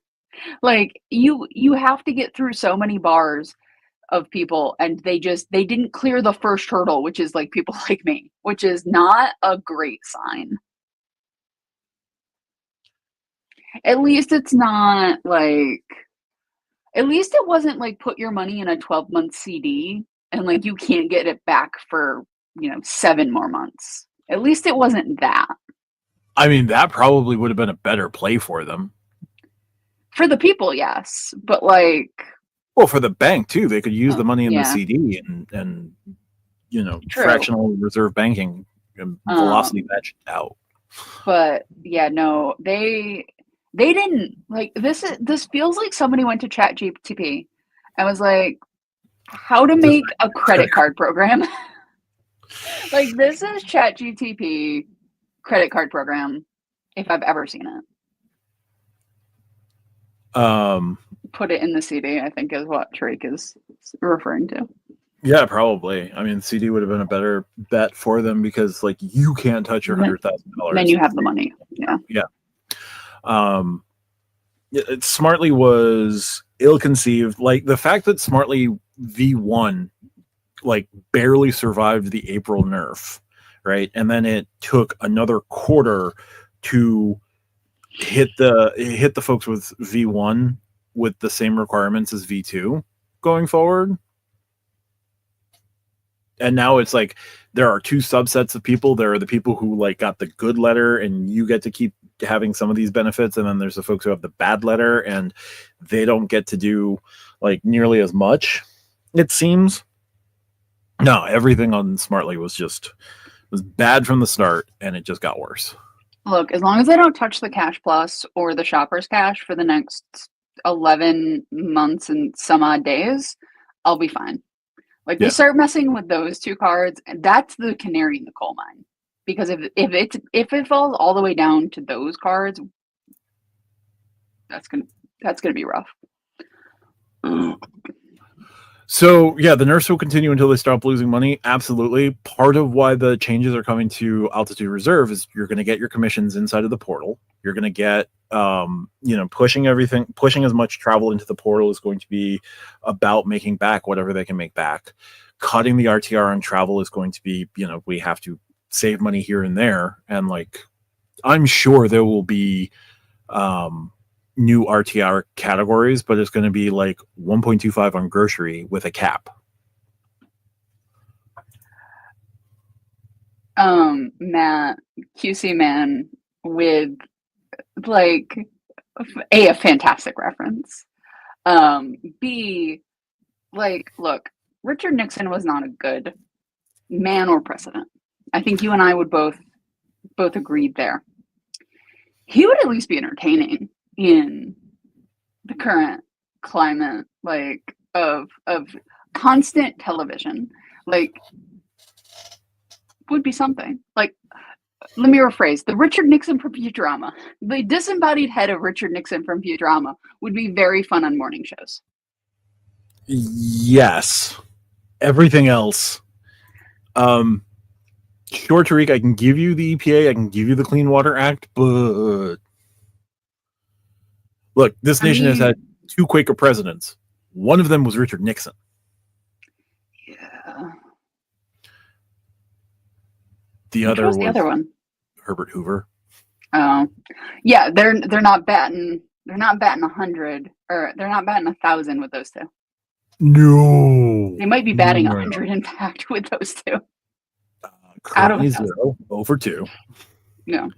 Like, you have to get through so many bars of people, and they didn't clear the first hurdle, which is like people like me, which is not a great sign. At least it's not like, at least it wasn't like, put your money in a 12-month CD and like, you can't get it back for 7 more months. At least it wasn't that. I mean, that probably would have been a better play for them. For the people, yes, but like, well, for the bank too, they could use the money in the CD and fractional reserve banking and velocity match out. But yeah, no, they didn't. Like, this feels like somebody went to ChatGPT and was like, how to make a credit card program. Like, this is ChatGPT credit card program, if I've ever seen it. put it in the CD, I think is what Tariq is referring to. Yeah, probably. I mean, CD would have been a better bet for them because, like, you can't touch your $100,000. Then you have the money. Yeah. Yeah. Smartly was ill-conceived. Like, the fact that Smartly V1 like barely survived the April nerf, right? And then it took another quarter to hit the folks with V1 with the same requirements as V2 going forward. And now it's like there are two subsets of people. There are the people who like got the good letter and you get to keep having some of these benefits, and then there's the folks who have the bad letter and they don't get to do like nearly as much, it seems. No, everything on Smartly was bad from the start, and it just got worse. Look, as long as I don't touch the Cash Plus or the Shopper's Cash for the next 11 months and some odd days, I'll be fine. Like, we start messing with those two cards, and that's the canary in the coal mine. Because if it falls all the way down to those cards, that's gonna be rough. So yeah, the nerfs will continue until they stop losing money. Absolutely. Part of why the changes are coming to Altitude Reserve is you're going to get your commissions inside of the portal. You're going to get, pushing as much travel into the portal is going to be about making back whatever they can make back. Cutting the RTR on travel is going to be, we have to save money here and there. And like, I'm sure there will be, new RTR categories, but it's going to be like 1.25 on grocery with a cap. Matt, QC man, with like a fantastic reference. B, like, look, Richard Nixon was not a good man or president. I think you and I would both agreed there. He would at least be entertaining in the current climate, like of constant television, like would be something. Like, let me rephrase: the Richard Nixon from Futurama, the disembodied head of Richard Nixon from Futurama, would be very fun on morning shows. Yes, everything else. Sure, Tariq, I can give you the EPA, I can give you the Clean Water Act, but look, this nation has had two Quaker presidents. One of them was Richard Nixon. Yeah. The other was the other one? Herbert Hoover. Oh, yeah. They're not batting 100, or they're not batting 1,000 with those two. No, they might be batting 100 in fact with those two. Currently 0 over 2. No.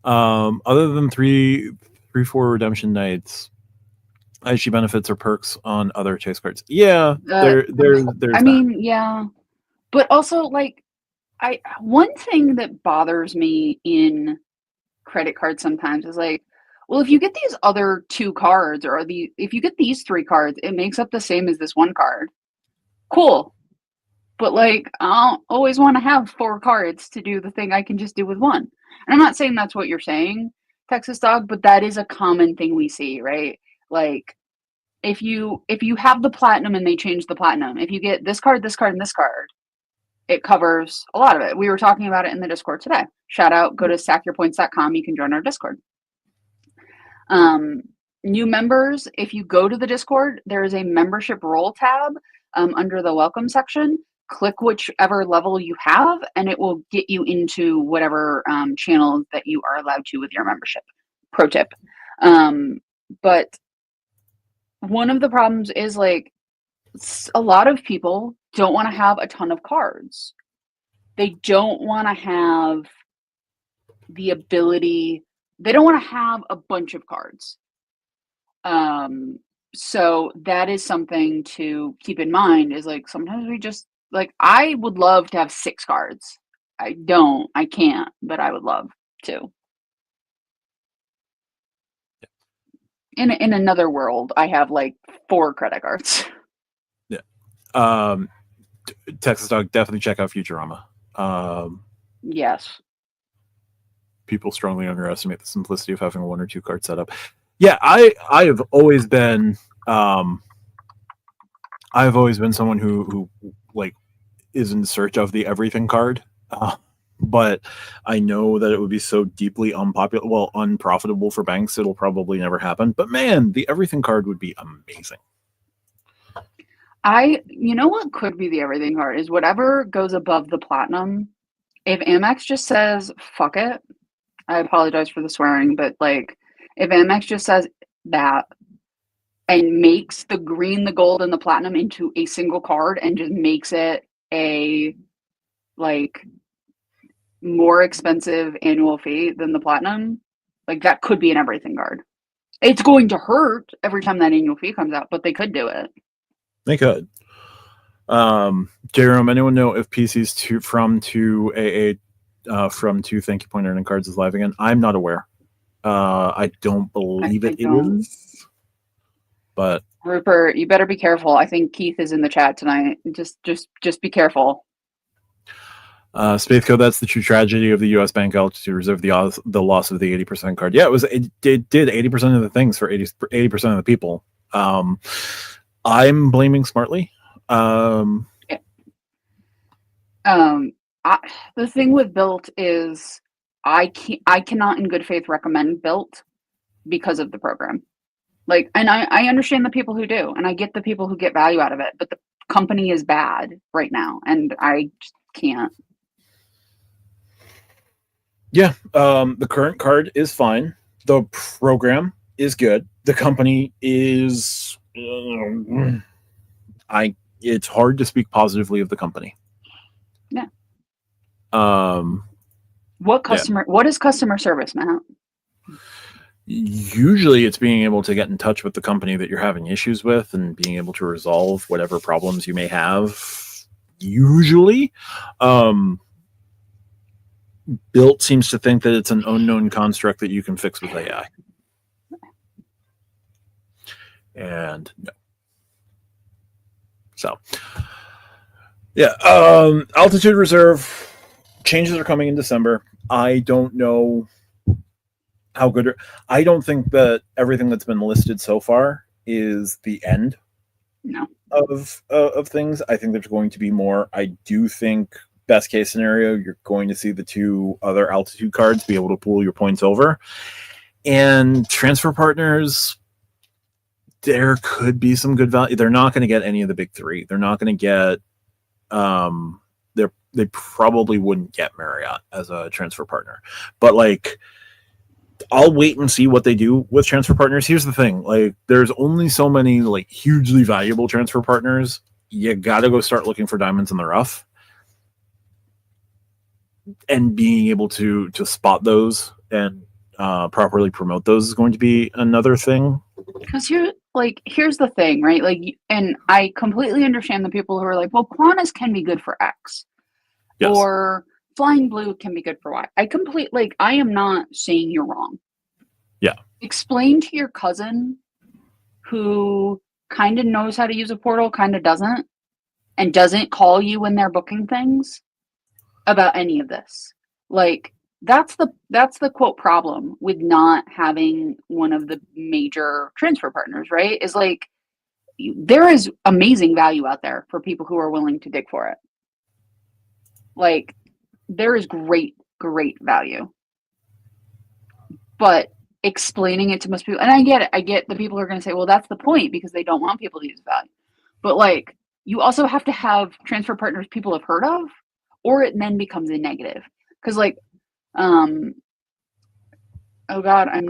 Other than 3-4 redemption nights, IG benefits or perks on other chase cards. Yeah, there's. I mean, yeah, but also like, one thing that bothers me in credit cards sometimes is like, well, if you get these other 2 cards, or if you get these 3 cards, it makes up the same as this 1 card. Cool. But like, I don't always want to have 4 cards to do the thing I can just do with 1. And I'm not saying that's what you're saying, Texas Dog, but that is a common thing we see, right? Like, if you have the platinum and they change the platinum, if you get this card, this card, and this card, it covers a lot of it. We were talking about it in the Discord today. Shout out, go to stackyourpoints.com. You can join our Discord. New members, if you go to the Discord, there is a membership role tab under the welcome section. Click whichever level you have, and it will get you into whatever channel that you are allowed to with your membership. Pro tip. But one of the problems is like, a lot of people don't want to have a ton of cards. They don't want to have the ability. They don't want to have a bunch of cards. So that is something to keep in mind, is like, sometimes we just, like, I would love to have 6 cards. I can't, but I would love to. In another world, I have like 4 credit cards. Yeah. Texas Dog, definitely check out Futurama. Yes. People strongly underestimate the simplicity of having a 1 or 2 card setup. Yeah, I've always been someone who like is in search of the everything card. But I know that it would be so deeply unprofitable for banks, it'll probably never happen. But man, the everything card would be amazing. You know what could be the everything card is whatever goes above the platinum. If Amex just says, fuck it, I apologize for the swearing, but like, if Amex just says that and makes the green, the gold, and the platinum into a single card and just makes it a like more expensive annual fee than the platinum, like that could be an everything card. It's going to hurt every time that annual fee comes out, but they could do it. They could. Jerome, anyone know if PC's from to AA from to thank you point earning cards is live again? I'm not aware. I don't believe it is. But Rupert, you better be careful. I think Keith is in the chat tonight. Just be careful. Spathco, that's the true tragedy of the U.S. Bank Altitude Reserve, the loss of the 80% card. Yeah, it did 80% of the things for 80% of the people. I'm blaming Smartly. The thing with Built is I cannot in good faith recommend Built because of the program. Like, and I understand the people who do, and I get the people who get value out of it, but the company is bad right now, and I just can't. Yeah, the current card is fine. The program is good. The company is it's hard to speak positively of the company. Yeah. What is customer service, Matt? Usually it's being able to get in touch with the company that you're having issues with and being able to resolve whatever problems you may have. Usually, Built seems to think that it's an unknown construct that you can fix with AI. And no. So, yeah, Altitude Reserve changes are coming in December. I don't know how good. I don't think that everything that's been listed so far is the end of things. I think there's going to be more. I do think best case scenario, you're going to see the two other altitude cards be able to pool your points over. And transfer partners, there could be some good value. They're not going to get any of the big three. They're not going to get they probably wouldn't get Marriott as a transfer partner. But like, I'll wait and see what they do with transfer partners. Here's the thing, like, there's only so many like hugely valuable transfer partners. You got to go start looking for diamonds in the rough. And being able to spot those and properly promote those is going to be another thing. Because here's the thing, right? Like, and I completely understand the people who are like, well, Qantas can be good for X, yes, or Flying Blue can be good for Y. I am not saying you're wrong. Yeah. Explain to your cousin who kind of knows how to use a portal, kind of doesn't, and doesn't call you when they're booking things about any of this. Like, that's the quote problem with not having one of the major transfer partners, right? Is like, there is amazing value out there for people who are willing to dig for it. Like, there is great value. But explaining it to most people, and I get it, I get the people who are going to say, well, that's the point because they don't want people to use value. But like, you also have to have transfer partners people have heard of, or it then becomes a negative. Because like, oh God, I'm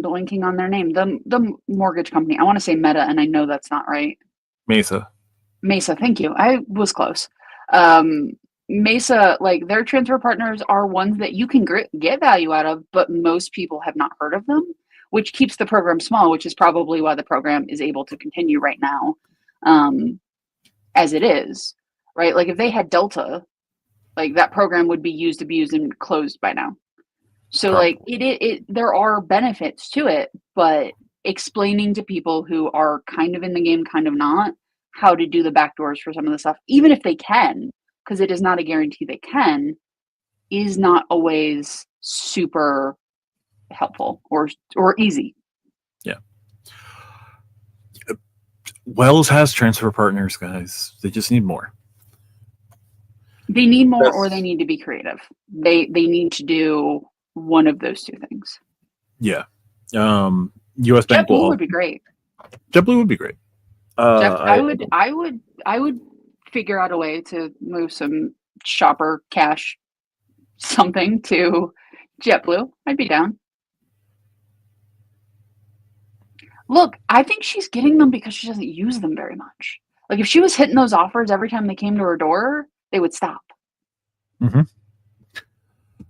blanking on their name. The mortgage company. I want to say Meta, and I know that's not right. Mesa, thank you. I was close. Mesa, like, their transfer partners are ones that you can get value out of, but most people have not heard of them, which keeps the program small, which is probably why the program is able to continue right now as it is, right? Like, if they had Delta, like, that program would be used, abused, and closed by now. So like, there are benefits to it, but explaining to people who are kind of in the game, kind of not, how to do the backdoors for some of the stuff, even if they can, because it is not a guarantee they can, is not always super helpful or easy. Wells has transfer partners, guys. They just need more. They need more, or they need to be creative. They need to do one of those two things. Yeah. U.S. Bank JetBlue would be great. JetBlue would be great. I would figure out a way to move some shopper cash something to JetBlue. I'd be down. Look, I think she's getting them because she doesn't use them very much. Like if she was hitting those offers every time they came to her door, they would stop. Mm-hmm.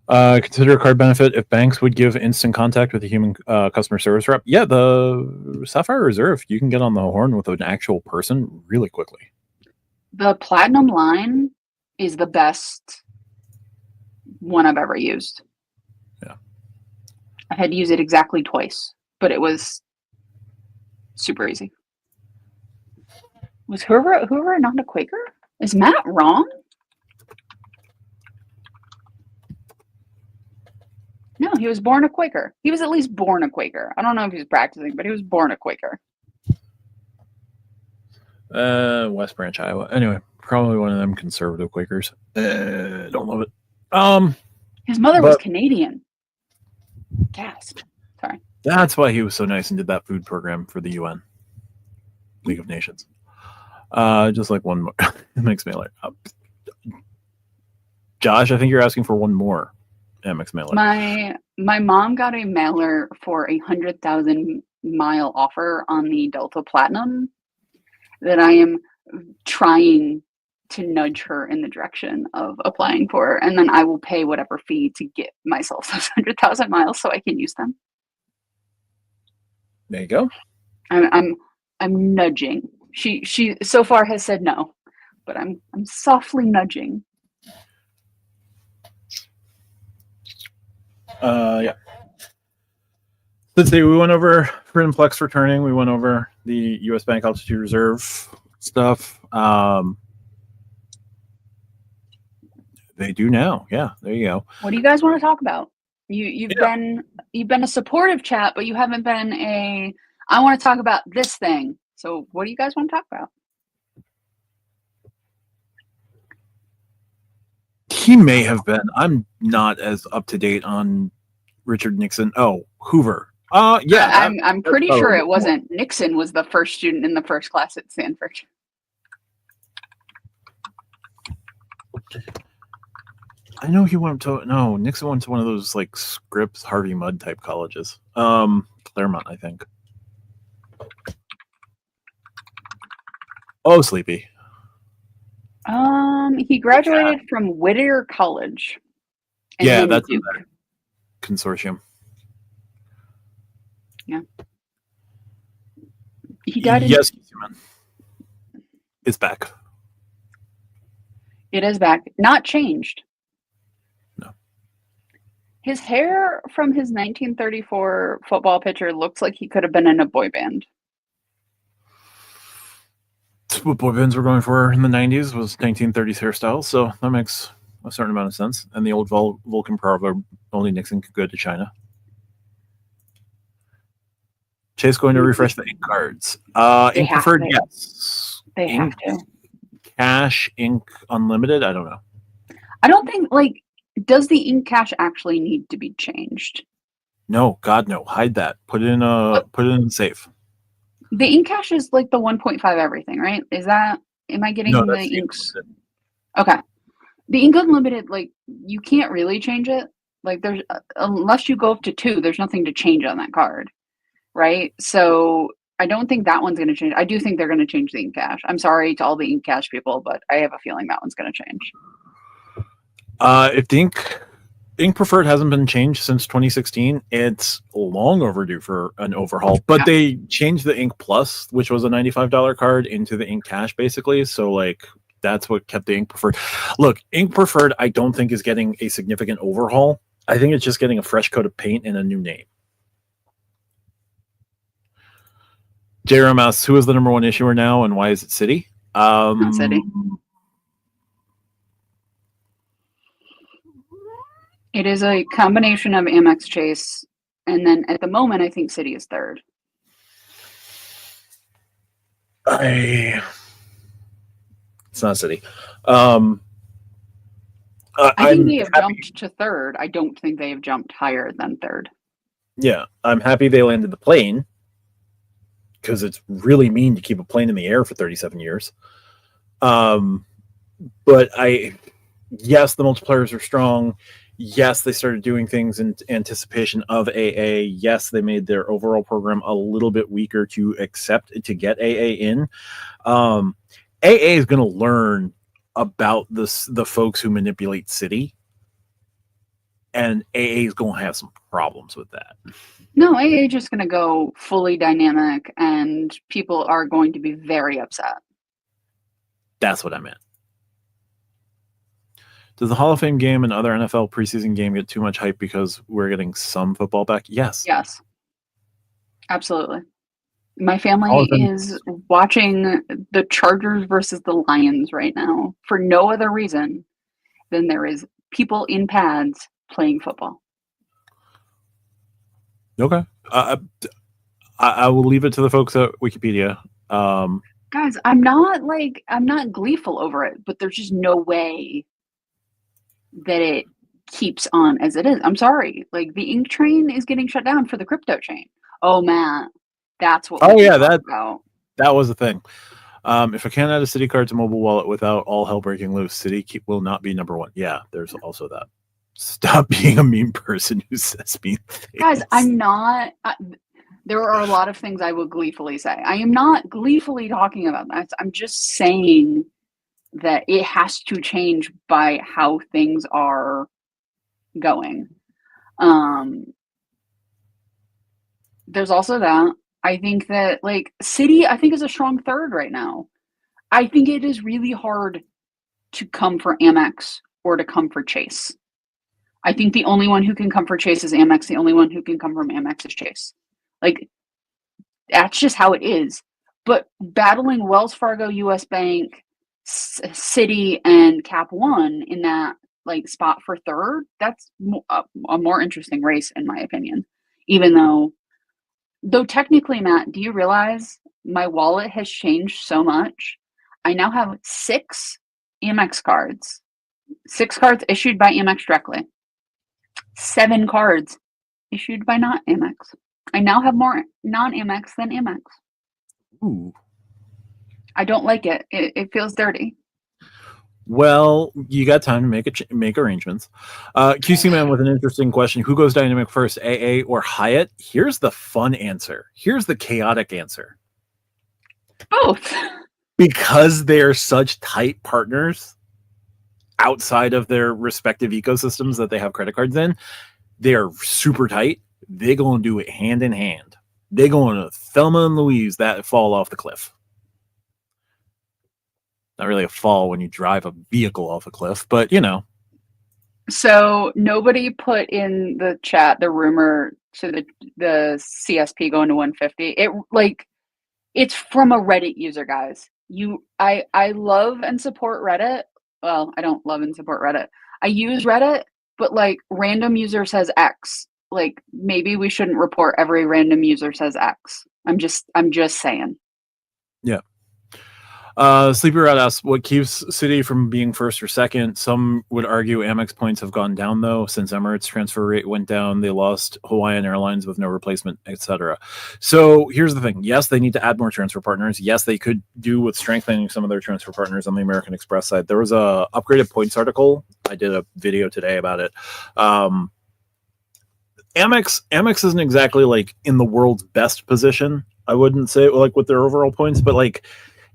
Consider a card benefit if banks would give instant contact with a human customer service rep. Yeah, the Sapphire Reserve, you can get on the horn with an actual person really quickly. The Platinum line is the best one I've ever used. Yeah. I had to use it exactly twice, but it was super easy. Was Hoover not a Quaker? Is Matt wrong? No, he was born a Quaker. He was at least born a Quaker. I don't know if he was practicing, but he was born a Quaker. West Branch, Iowa. Anyway, probably one of them conservative Quakers. Don't love it. His mother was Canadian. Gasp. Sorry. That's why he was so nice and did that food program for the UN, League of Nations. Just like one more. It makes me like, Josh, I think you're asking for one more Amex mailer. My mom got a mailer for 100,000 mile offer on the Delta Platinum that I am trying to nudge her in the direction of applying for, and then I will pay whatever fee to get myself those 100,000 miles so I can use them. There you go. I'm nudging. She so far has said no, but I'm softly nudging. Yeah. Let's see. We went over Freedom Flex returning. We went over the U.S. Bank Altitude Reserve stuff. They do now. Yeah, there you go. What do you guys want to talk about? You've been a supportive chat, but you haven't been a I want to talk about this thing. So what do you guys want to talk about? He may have been. I'm not as up to date on Richard Nixon. Oh, Hoover. Yeah. I'm pretty sure it wasn't. Nixon was the first student in the first class at Stanford. I know he went to Nixon went to one of those like Scripps, Harvey Mudd type colleges. Claremont, I think. Oh, sleepy. He graduated from Whittier College. Yeah, that's a consortium. Yeah. He died. Yes, it's back. It is back. Not changed. No. His hair from his 1934 football picture looks like he could have been in a boy band. That's what boy bands were going for in the 90s was 1930s hairstyles, so that makes a certain amount of sense. And the old Vulcan proverb, only Nixon could go to China. Chase going to refresh the ink cards. Ink preferred, yes. They have to. Cash, ink unlimited, I don't know. I don't think, does the ink cash actually need to be changed? No, God, no. Hide that. Put it in a safe. The ink cash is like the 1.5 everything, right? Am I getting the inks? Okay. The ink unlimited, you can't really change it. There's unless you go up to 2, there's nothing to change on that card, right? So I don't think that one's going to change. I do think they're going to change the ink cash. I'm sorry to all the ink cash people, but I have a feeling that one's going to change. If the ink preferred hasn't been changed since 2016, it's long overdue for an overhaul. But they changed the ink plus, which was a $95 card, into the ink cash basically. So that's what kept the ink preferred. Look, ink preferred, I don't think is getting a significant overhaul. I think it's just getting a fresh coat of paint and a new name. J-Ram asks, who is the number one issuer now and why is it Citi? Not Citi. It is a combination of Amex, Chase, and then at the moment, I think Citi is third. It's not Citi. I'm I think they have happy. jumped to third. I don't think they have jumped higher than third. Yeah, I'm happy they landed the plane because it's really mean to keep a plane in the air for 37 years. But yes, the multipliers are strong. Yes, they started doing things in anticipation of AA. Yes, they made their overall program a little bit weaker to get AA in. AA is going to learn about the folks who manipulate Citi, and AA is going to have some problems with that. No, AA is just going to go fully dynamic, and people are going to be very upset. That's what I meant. Does the Hall of Fame game and other NFL preseason game get too much hype because we're getting some football back? Yes. Yes. Absolutely. My family is watching the Chargers versus the Lions right now for no other reason than there is people in pads playing football. Okay. I will leave it to the folks at Wikipedia. Guys, I'm not gleeful over it, but there's just no way that it keeps on as it is. I'm sorry. Like, the ink train is getting shut down for the crypto chain. Oh, Matt, that's what that was the thing. If I can't add a Citi card to mobile wallet without all hell breaking loose, Citi will not be number one. Yeah, there's also that. Stop being a mean person who says mean things. Guys, I'm not. There are a lot of things I will gleefully say. I am not gleefully talking about that. I'm just saying that it has to change by how things are going. There's also that. I think that, like, Citi, I think, is a strong third right now. I think it is really hard to come for Amex or to come for Chase. I think the only one who can come for Chase is Amex. The only one who can come from Amex is Chase. Like, that's just how it is. But battling Wells Fargo, US Bank, Citi, and Cap One in that, like, spot for third, that's a more interesting race, in my opinion. Even though technically, Matt, do you realize my wallet has changed so much? I now have 6 Amex cards. 6 cards issued by Amex directly. 7 cards issued by not Amex. I now have more non-Amex than Amex. Ooh. I don't like it. It feels dirty. Well, you got time to make arrangements. QC Man with an interesting question: who goes dynamic first, AA or Hyatt? Here's the fun answer. Here's the chaotic answer. Both. Because they're such tight partners outside of their respective ecosystems that they have credit cards in, they are super tight. They're going to do it hand in hand. They're going to Thelma and Louise that fall off the cliff. Not really a fall when you drive a vehicle off a cliff, but you know. So nobody put in the chat the rumor to the CSP going to 150. It's from a Reddit user, guys. I love and support Reddit. Well, I don't love and support Reddit. I use Reddit, but, like, random user says X. Like, maybe we shouldn't report every random user says X. I'm just saying. Yeah. Sleepy Rat asks, what keeps Citi from being first or second? Some would argue Amex points have gone down, though. Since Emirates transfer rate went down, they lost Hawaiian Airlines with no replacement, etc. So here's the thing. Yes, they need to add more transfer partners. Yes, they could do with strengthening some of their transfer partners on the American Express side. There was a upgraded points article. I did a video today about it. Amex isn't exactly, like, in the world's best position. I wouldn't say, like, with their overall points, but, like,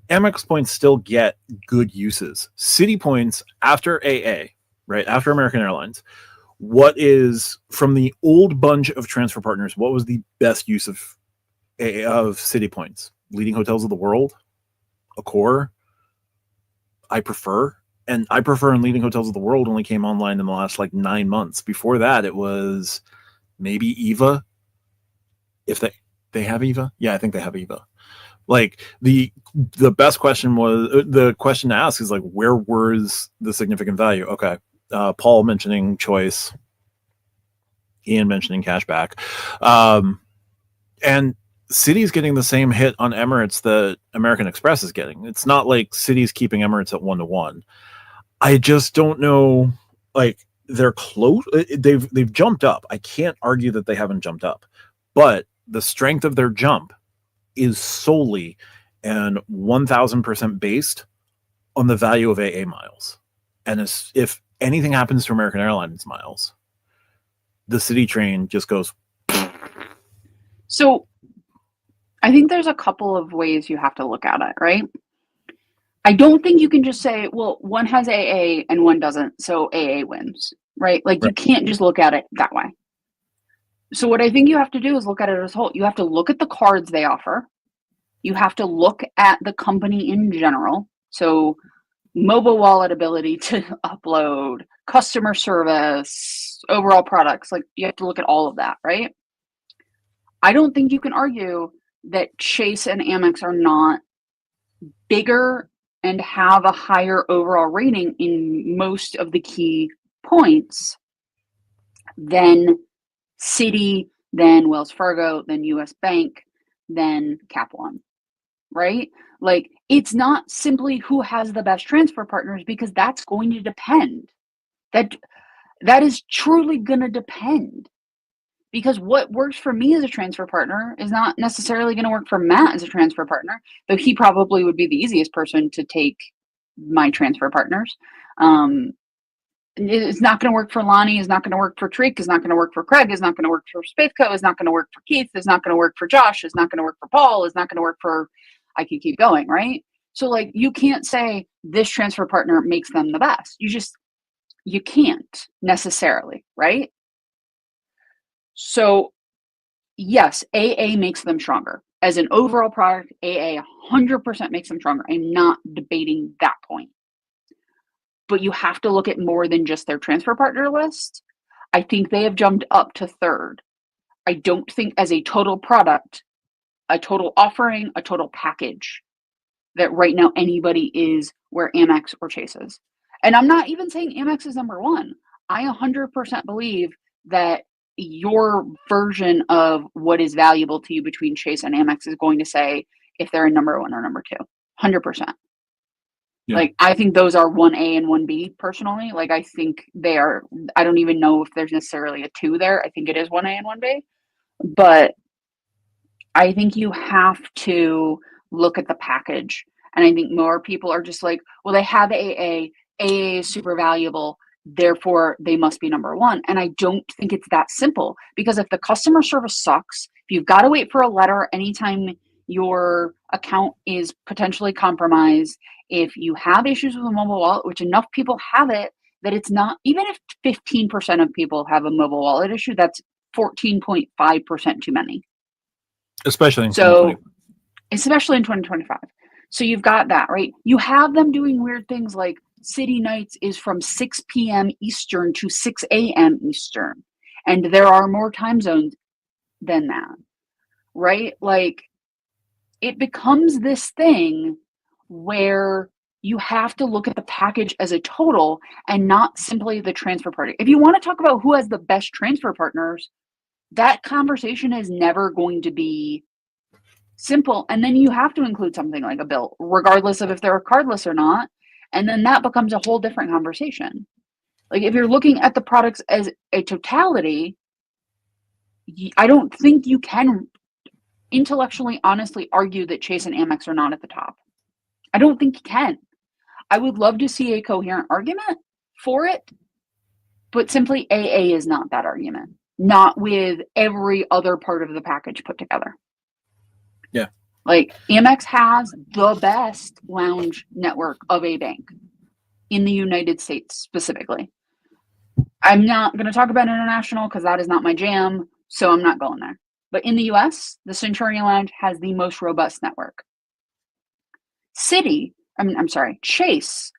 Amex points still get good uses. Citi points after AA, right, after American Airlines, what is, from the old bunch of transfer partners, what was the best use of Citi points? Leading Hotels of the World, Accor, I Prefer. And I Prefer and Leading Hotels of the World only came online in the last, like, 9 months. Before that, it was maybe Eva. If they have Eva? Yeah, I think they have Eva. Like, the best question was, the question to ask is, like, where was the significant value? Okay. Paul mentioning choice, Ian mentioning cashback. And Citi's getting the same hit on Emirates that American Express is getting. It's not like Citi's keeping Emirates at 1-to-1. I just don't know. Like, they're close. They've jumped up. I can't argue that they haven't jumped up, but the strength of their jump is solely and 1,000% based on the value of AA miles. And if anything happens to American Airlines miles, the Citi train just goes. So I think there's a couple of ways you have to look at it, right? I don't think you can just say, well, one has AA and one doesn't, so AA wins, right? Like, you can't just look at it that way. So what I think you have to do is look at it as a whole. You have to look at the cards they offer. You have to look at the company in general. So mobile wallet ability to upload, customer service, overall products. Like, you have to look at all of that, right? I don't think you can argue that Chase and Amex are not bigger and have a higher overall rating in most of the key points than Citi, than Wells Fargo, than US Bank, than Cap One, right? Like, it's not simply who has the best transfer partners, because that's going to depend. That is truly going to depend. Because what works for me as a transfer partner is not necessarily going to work for Matt as a transfer partner, though he probably would be the easiest person to take my transfer partners. It's not going to work for Lonnie, it's not going to work for Treek, it's not going to work for Craig, it's not going to work for Spaithco, it's not going to work for Keith, it's not going to work for Josh, it's not going to work for Paul, it's not going to work for, I can keep going, right? So, like, you can't say this transfer partner makes them the best. You can't necessarily, right? So yes, AA makes them stronger. As an overall product, AA 100% makes them stronger. I'm not debating that point. But you have to look at more than just their transfer partner list. I think they have jumped up to third. I don't think as a total product, a total offering, a total package, that right now anybody is where Amex or Chase is. And I'm not even saying Amex is number one. I 100% believe that your version of what is valuable to you between Chase and Amex is going to say if they're in number one or number two. 100%. Yeah. Like, I think those are 1A and 1B personally. Like, I think they are, I don't even know if there's necessarily a 2 there. I think it is 1A and 1B. But I think you have to look at the package. And I think more people are just like, well, they have AA. AA is super valuable, therefore they must be number one. And I don't think it's that simple, because if the customer service sucks, if you've got to wait for a letter anytime your account is potentially compromised, if you have issues with a mobile wallet, which enough people have it that it's not, even if 15% of people have a mobile wallet issue, that's 14.5% too many. Especially in 2025. Especially in 2025. So you've got that, right? You have them doing weird things like City Nights is from 6 p.m. Eastern to 6 a.m. Eastern. And there are more time zones than that, right? Like, it becomes this thing where you have to look at the package as a total and not simply the transfer party. If you want to talk about who has the best transfer partners, that conversation is never going to be simple. And then you have to include something like a bill, regardless of if they're cardless or not. And then that becomes a whole different conversation. Like, if you're looking at the products as a totality, I don't think you can intellectually, honestly argue that Chase and Amex are not at the top. I don't think you can. I would love to see a coherent argument for it, but simply AA is not that argument. Not with every other part of the package put together. Yeah. Like, Amex has the best lounge network of a bank in the United States specifically. I'm not going to talk about international because that is not my jam, so I'm not going there. But in the US, the Centurion Lounge has the most robust network. Chase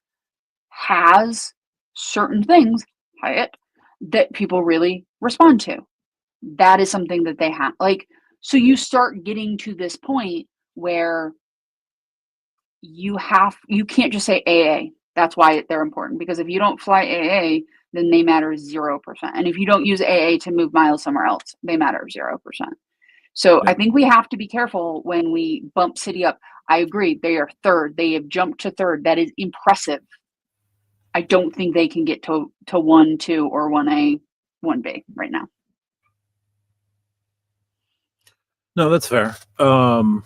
has certain things, Hyatt, that people really respond to. That is something that they have. Like, so you start getting to this point where you can't just say AA. That's why they're important, because if you don't fly AA, then they matter 0%. And if you don't use AA to move miles somewhere else, they matter 0%. So Yeah. I think we have to be careful when we bump Citi up. I agree. They are third. They have jumped to third. That is impressive. I don't think they can get to 1, 2, or 1A, 1B right now. No, that's fair. Jero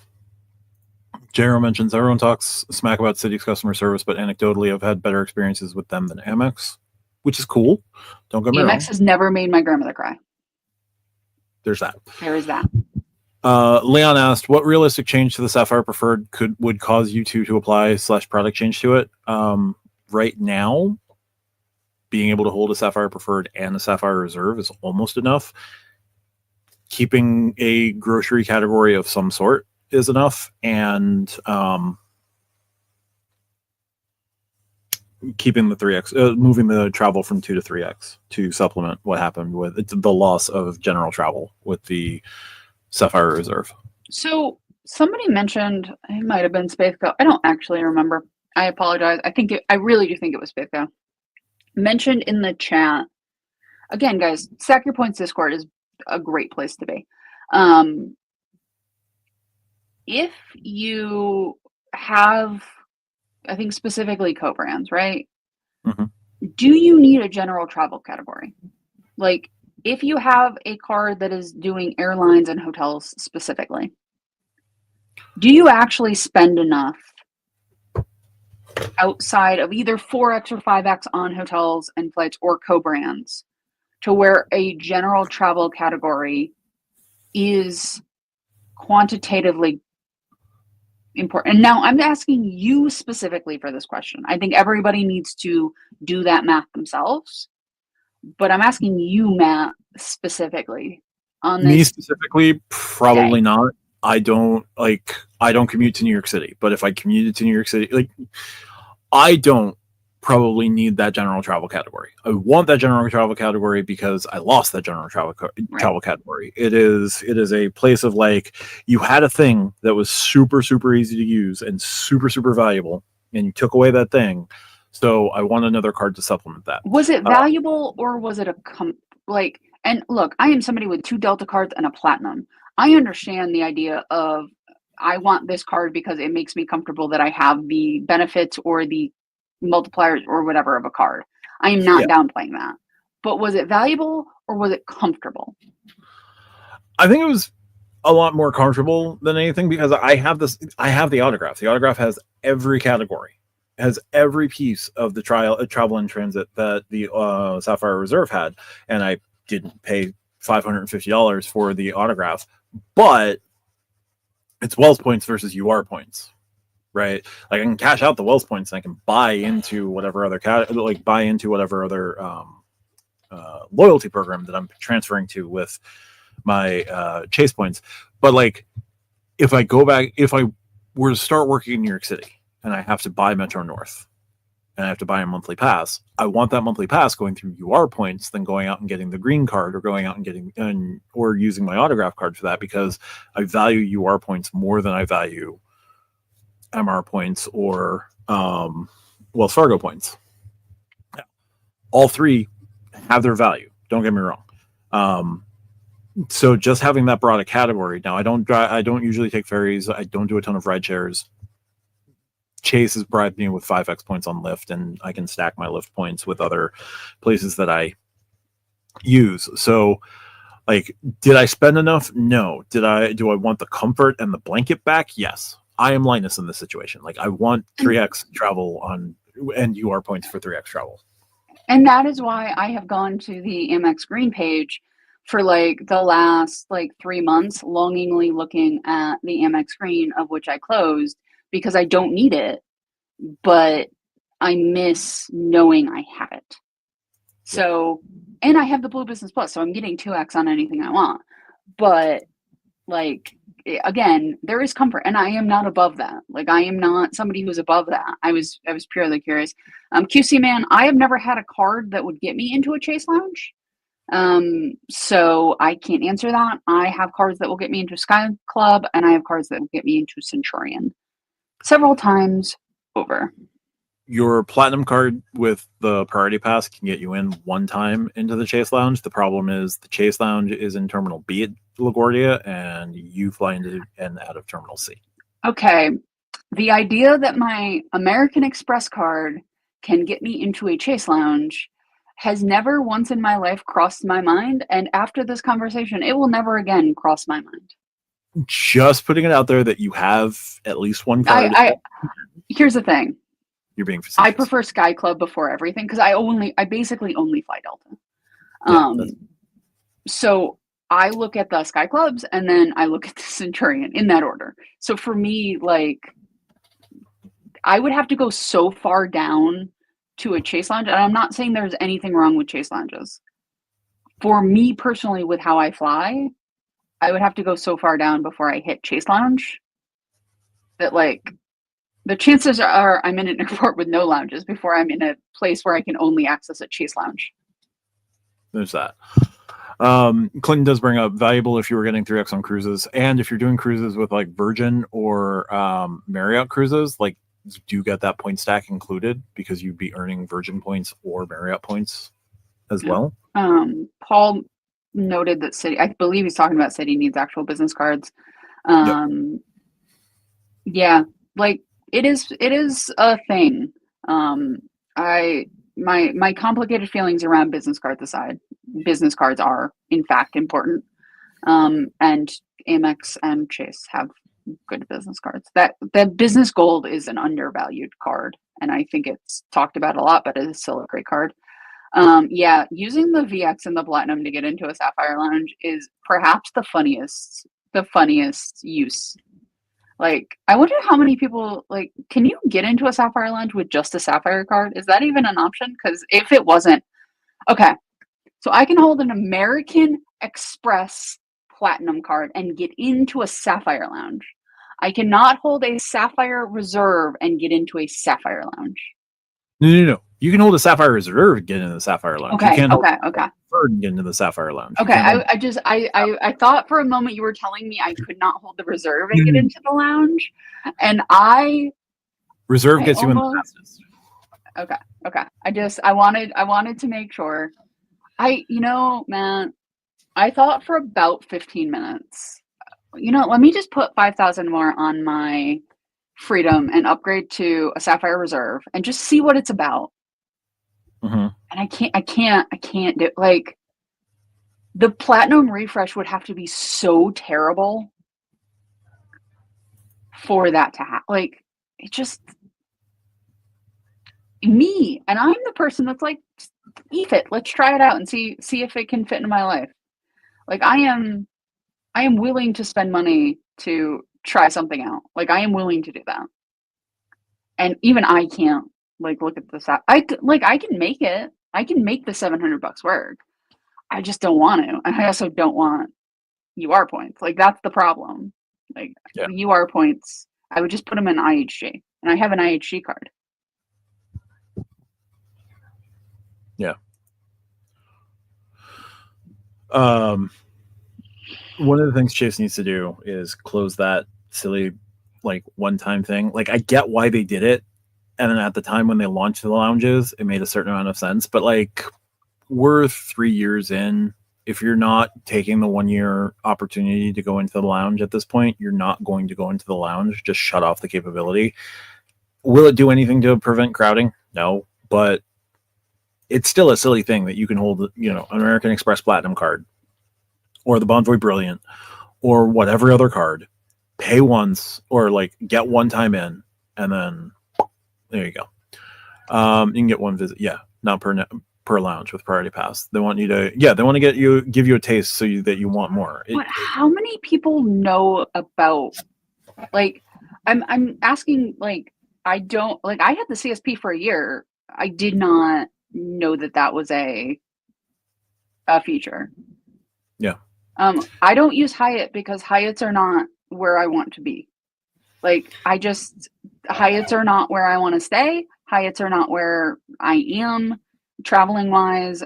mentions everyone talks smack about Citi's customer service, but anecdotally, I've had better experiences with them than Amex, which is cool. Don't get me wrong. Amex has never made my grandmother cry. There's that. There is that. Leon asked, what realistic change to the Sapphire Preferred would cause you to apply / product change to it? Right now, being able to hold a Sapphire Preferred and a Sapphire Reserve is almost enough. Keeping a grocery category of some sort is enough, and keeping the 3x, moving the travel from 2 to 3x to supplement what happened with the loss of general travel with the Sapphire Reserve. So somebody mentioned, it might have been Spaceco. I don't actually remember. I apologize. I really do think it was Spaceco. Mentioned in the chat. Again, guys, Stack Your Points Discord is a great place to be. If you have, I think specifically co-brands, right? Mm-hmm. Do you need a general travel category? Like, if you have a card that is doing airlines and hotels specifically, do you actually spend enough outside of either 4x or 5x on hotels and flights or co-brands to where a general travel category is quantitatively important? And now I'm asking you specifically for this question. I think everybody needs to do that math themselves, but I'm asking you, Matt, specifically on this. Me specifically, probably not. I don't commute to New York City, but if I commuted to New York City, I don't probably need that general travel category. I want that general travel category because I lost that general travel category. It is a place of you had a thing that was super, super easy to use and super, super valuable, and you took away that thing. So I want another card to supplement that. Was it valuable or was it and look, I am somebody with 2 Delta cards and a Platinum. I understand the idea of, I want this card because it makes me comfortable that I have the benefits or the multipliers or whatever of a card. I am not downplaying that. But was it valuable or was it comfortable? I think it was a lot more comfortable than anything because I have the autograph. The autograph has every category, has every piece of the travel and transit that the Sapphire Reserve had, and I didn't pay $550 for the autograph, but it's Wells points versus UR points, right? I can cash out the Wells points and I can buy into whatever other loyalty program that I'm transferring to with my Chase points. But if I were to start working in New York City and I have to buy Metro North and I have to buy a monthly pass, I want that monthly pass going through UR points than going out and getting the green card or going out and getting or using my autograph card for that, because I value UR points more than I value MR points or Wells Fargo points. All three have their value. Don't get me wrong. So just having that broad a category. Now I don't usually take ferries. I don't do a ton of ride shares. Chase has bribed me with 5x points on Lyft, and I can stack my Lyft points with other places that I use. So did I spend enough? No. Do I want the comfort and the blanket back? Yes. I am Linus in this situation. I want 3x travel and UR points for 3x travel. And that is why I have gone to the Amex Green page for the last 3 months, longingly looking at the Amex Green, of which I closed because I don't need it, but I miss knowing I have it. So, and I have the Blue Business Plus, so I'm getting 2x on anything I want. But again, there is comfort, and I am not above that. I am not somebody who's above that. I was purely curious. QC Man, I have never had a card that would get me into a Chase Lounge. So I can't answer that. I have cards that will get me into Sky Club, and I have cards that will get me into Centurion several times over. Your platinum card with the priority pass can get you in one time into the Chase Lounge. The problem is the Chase Lounge is in Terminal B LaGuardia, and you fly into and out of Terminal C. Okay. The idea that my American Express card can get me into a Chase lounge has never once in my life crossed my mind. And after this conversation, it will never again cross my mind. Just putting it out there that you have at least one card. Here's the thing. You're being facetious. I prefer Sky Club before everything because I basically only fly Delta. So I look at the Sky Clubs and then I look at the Centurion in that order. So for me, like, I would have to go so far down to a Chase lounge, and I'm not saying there's anything wrong with Chase lounges. For me personally, with how I fly, I would have to go so far down before I hit Chase lounge that, like, the chances are I'm in an airport with no lounges before I'm in a place where I can only access a Chase lounge. There's that. Clinton does bring up valuable if you were getting 3x on cruises, and if you're doing cruises with like Virgin or Marriott cruises, like, do get that point stack included because you'd be earning Virgin points or Marriott points as well. Paul noted that Citi, I believe he's talking about Citi needs actual business cards. Yeah, like it is a thing. My complicated feelings around business cards aside, business cards are in fact important. And Amex and Chase have good business cards. That business gold is an undervalued card, and I think it's talked about a lot, but it is still a great card. Yeah, using the VX and the Platinum to get into a Sapphire Lounge is perhaps the funniest use. Like, I wonder how many people, like, can you get into a Sapphire Lounge with just a Sapphire card? Is that even an option? Because if it wasn't, okay, so I can hold an American Express Platinum card and get into a Sapphire Lounge. I cannot hold a Sapphire Reserve and get into a Sapphire Lounge. No. You can hold a Sapphire Reserve and get into the Sapphire Lounge. Okay, you can't okay. Preferred and get into the Sapphire Lounge. Okay, I thought for a moment you were telling me I could not hold the Reserve and get into the lounge, and Reserve gets you in the fastest. Okay. I wanted to make sure. Man, I thought for about 15 minutes, let me just put 5,000 more on my Freedom and upgrade to a Sapphire Reserve and just see what it's about. Mm-hmm. And I can't do, like, the Platinum refresh would have to be so terrible for that to happen. Like, it just, me, and I'm the person that's like, eat it. Let's try it out and see if it can fit in my life. Like, I am willing to spend money to try something out. Like, I am willing to do that. And even I can't, like, look at this. I can make it. I can make the $700 work. I just don't want to. And I also don't want UR points. Like, that's the problem. Like, the UR points, I would just put them in IHG. And I have an IHG card. Yeah. One of the things Chase needs to do is close that silly, like, one-time thing. Like, I get why they did it, and then at the time when they launched the lounges, it made a certain amount of sense. But, like, we're 3 years in. If you're not taking the 1 year opportunity to go into the lounge at this point, you're not going to go into the lounge. Just shut off the capability. Will it do anything to prevent crowding? No, but it's still a silly thing that you can hold, an American Express Platinum card or the Bonvoy Brilliant or whatever other card, pay once or, like, get one time in, and then there you go. You can get one visit. Yeah, not per lounge with priority pass. They want you to, they want to give you a taste so that you want more. But how many people know about, like, I'm asking, like, I don't, like, I had the CSP for a year. I did not know that was a feature. Yeah. I don't use Hyatt because Hyatts are not where I want to be. Like, Hyatts are not where I want to stay. Hyatts are not where I am traveling wise.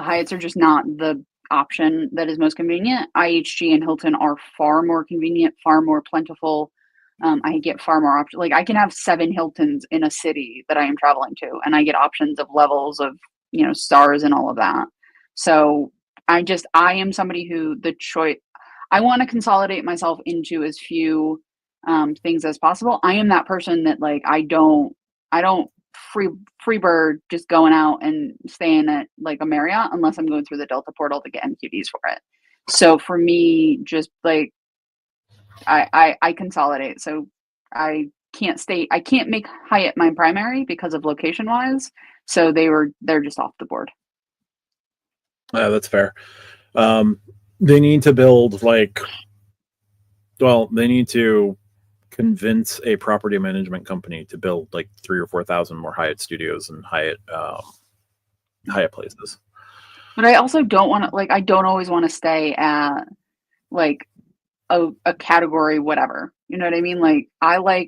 Hyatts are just not the option that is most convenient. IHG and Hilton are far more convenient, far more plentiful. I get far more options. Like, I can have 7 Hiltons in a city that I am traveling to, and I get options of levels of, stars and all of that. So I am somebody who I want to consolidate myself into as few things as possible. I am that person that like I don't free bird just going out and staying at like a Marriott unless I'm going through the Delta portal to get MQDs for it. So for me, just like I consolidate. So I can't make Hyatt my primary because of location wise. So they're just off the board. Yeah, that's fair. They need to build they need to convince a property management company to build like 3,000 or 4,000 more Hyatt studios and Hyatt places. But I also don't want to I don't always want to stay at like a category whatever. You know what I mean? Like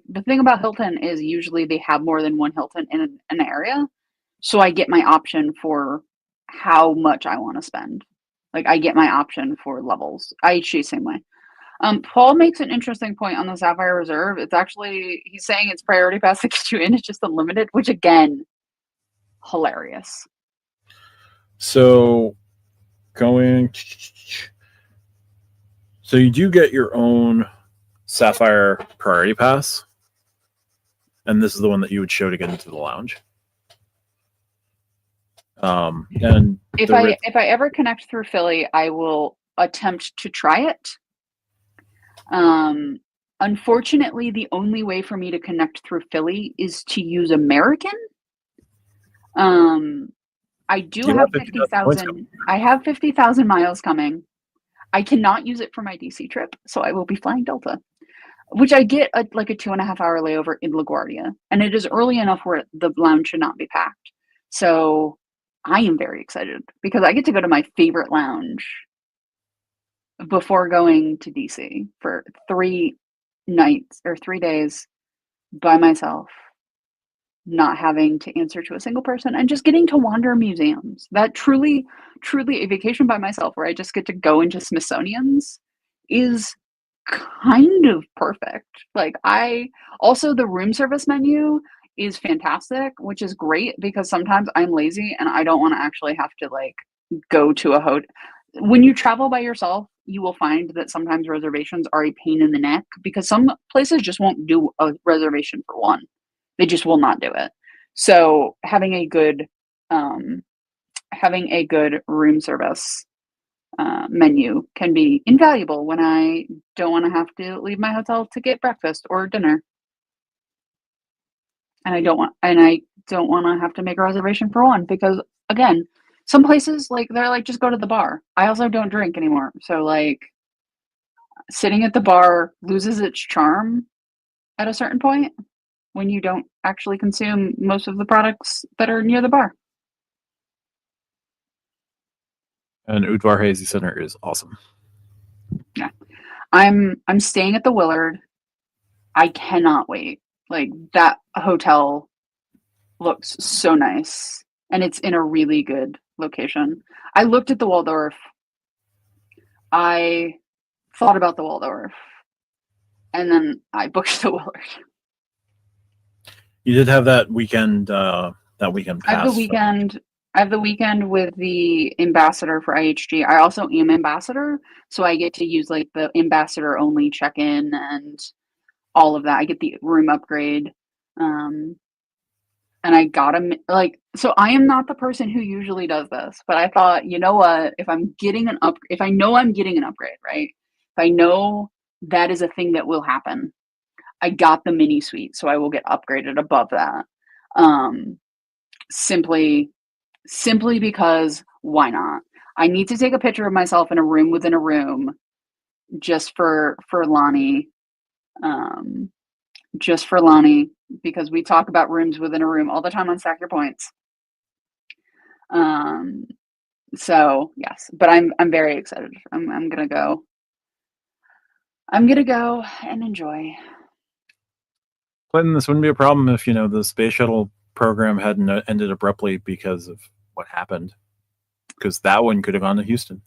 the thing about Hilton is usually they have more than one Hilton in an area. So I get my option for how much I want to spend. Like I get my option for levels. IHG same way. Paul makes an interesting point on the Sapphire Reserve. It's actually he's saying it's priority pass to get you in. It's just unlimited, which again, hilarious. So so you do get your own Sapphire priority pass, and this is the one that you would show to get into the lounge. And if I ever connect through Philly, I will attempt to try it. Unfortunately, the only way for me to connect through Philly is to use American. I do have 50,000. I have 50,000 miles coming. I cannot use it for my DC trip, so I will be flying Delta, which I get like a 2.5 hour layover in LaGuardia, and it is early enough where the lounge should not be packed. So I am very excited because I get to go to my favorite lounge before going to DC for 3 nights or 3 days by myself, not having to answer to a single person and just getting to wander museums. That truly a vacation by myself where I just get to go into Smithsonian's is kind of perfect. Like also the room service menu is fantastic, which is great because sometimes I'm lazy and I don't want to actually have to like go to a hotel. When you travel by yourself, you will find that sometimes reservations are a pain in the neck because some places just won't do a reservation for one. They just will not do it. So having a good room service menu can be invaluable when I don't want to have to leave my hotel to get breakfast or dinner. And I don't want to have to make a reservation for one because again, some places like they're like just go to the bar. I also don't drink anymore. So like sitting at the bar loses its charm at a certain point when you don't actually consume most of the products that are near the bar. And USBAR Hazy Center is awesome. Yeah. I'm staying at the Willard. I cannot wait. Like that hotel looks so nice and it's in a really good location. I looked at the Waldorf. I thought about the Waldorf and then I booked the Willard. You did have that weekend pass. I have the weekend with the ambassador for IHG. I also am ambassador, so I get to use like the ambassador only check-in and all of that. I get the room upgrade. And I got him so I am not the person who usually does this, but I thought, you know what, if I know I'm getting an upgrade, right? If I know that is a thing that will happen, I got the mini suite, so I will get upgraded above that. Simply because why not? I need to take a picture of myself in a room within a room just for Lonnie. Just for Lonnie, because we talk about rooms within a room all the time on Stack Your Points. So yes, but I'm very excited. I'm gonna go. I'm gonna go and enjoy. Clinton, this wouldn't be a problem if the space shuttle program hadn't ended abruptly because of what happened. Because that one could have gone to Houston.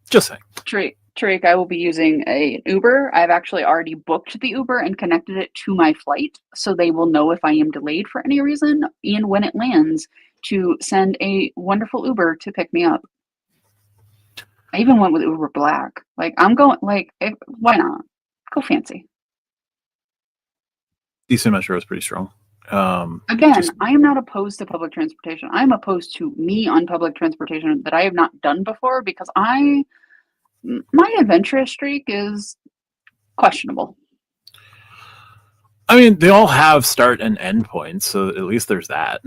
Just saying. Tariq, I will be using an Uber. I've actually already booked the Uber and connected it to my flight, so they will know if I am delayed for any reason and when it lands to send a wonderful Uber to pick me up. I even went with Uber Black. Like, I'm going, like, why not? Go fancy. DC Metro is pretty strong. Again, I am not opposed to public transportation. I'm opposed to me on public transportation that I have not done before because my adventurous streak is questionable. I mean, they all have start and end points, so at least there's that.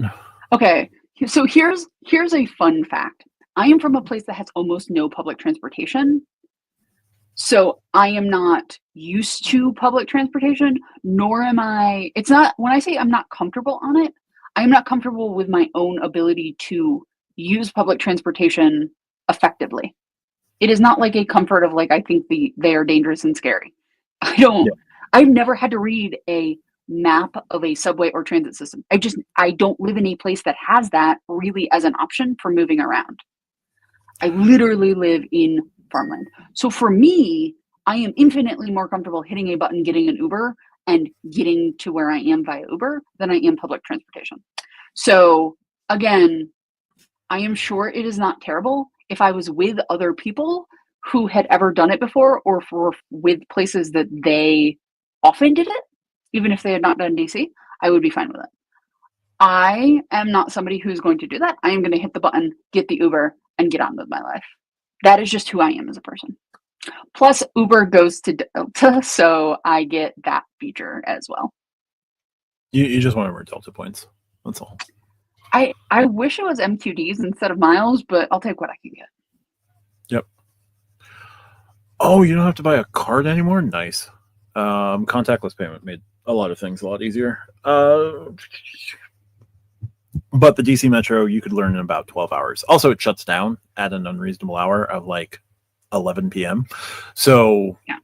Okay, so here's a fun fact. I am from a place that has almost no public transportation. So I am not used to public transportation, nor am I, it's not, when I say I'm not comfortable on it, I'm not comfortable with my own ability to use public transportation effectively. It is not like a comfort of like, I think they are dangerous and scary. I've never had to read a map of a subway or transit system. I don't live in a place that has that really as an option for moving around. I literally live in farmland. So for me, I am infinitely more comfortable hitting a button, getting an Uber, and getting to where I am via Uber than I am public transportation. So again, I am sure it is not terrible. If I was with other people who had ever done it before, or with places that they often did it, even if they had not done DC, I would be fine with it. I am not somebody who's going to do that. I am going to hit the button, get the Uber, and get on with my life. That is just who I am as a person. Plus, Uber goes to Delta, so I get that feature as well. You just want to earn Delta points. That's all. I wish it was MQDs instead of miles, but I'll take what I can get. Yep. Oh, you don't have to buy a card anymore? Nice. Contactless payment made a lot of things a lot easier. But the DC Metro, you could learn in about 12 hours. Also, it shuts down at an unreasonable hour of like 11 p.m. So yeah,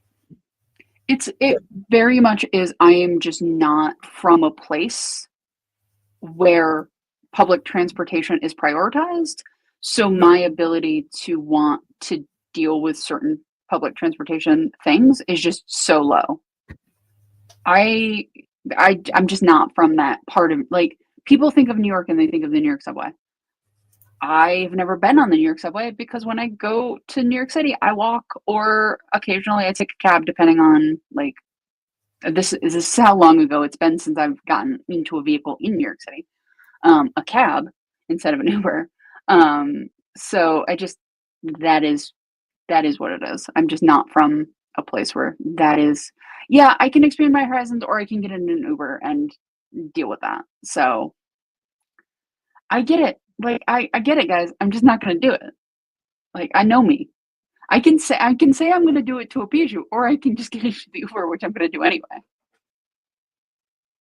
it very much is. I am just not from a place where public transportation is prioritized. So my ability to want to deal with certain public transportation things is just so low. I'm just not from that part of, like, people think of New York and they think of the New York subway. I've never been on the New York subway because when I go to New York City, I walk, or occasionally I take a cab, depending on, like, this is how long ago it's been since I've gotten into a vehicle in New York City, a cab instead of an Uber. So that is what it is. I'm just not from a place where that is, yeah, I can expand my horizons, or I can get in an Uber and deal with that. So I get it. Like, I get it, guys. I'm just not going to do it. Like, I know me. I can say I'm going to do it to appease you, or I can just get into the Uber, which I'm going to do anyway.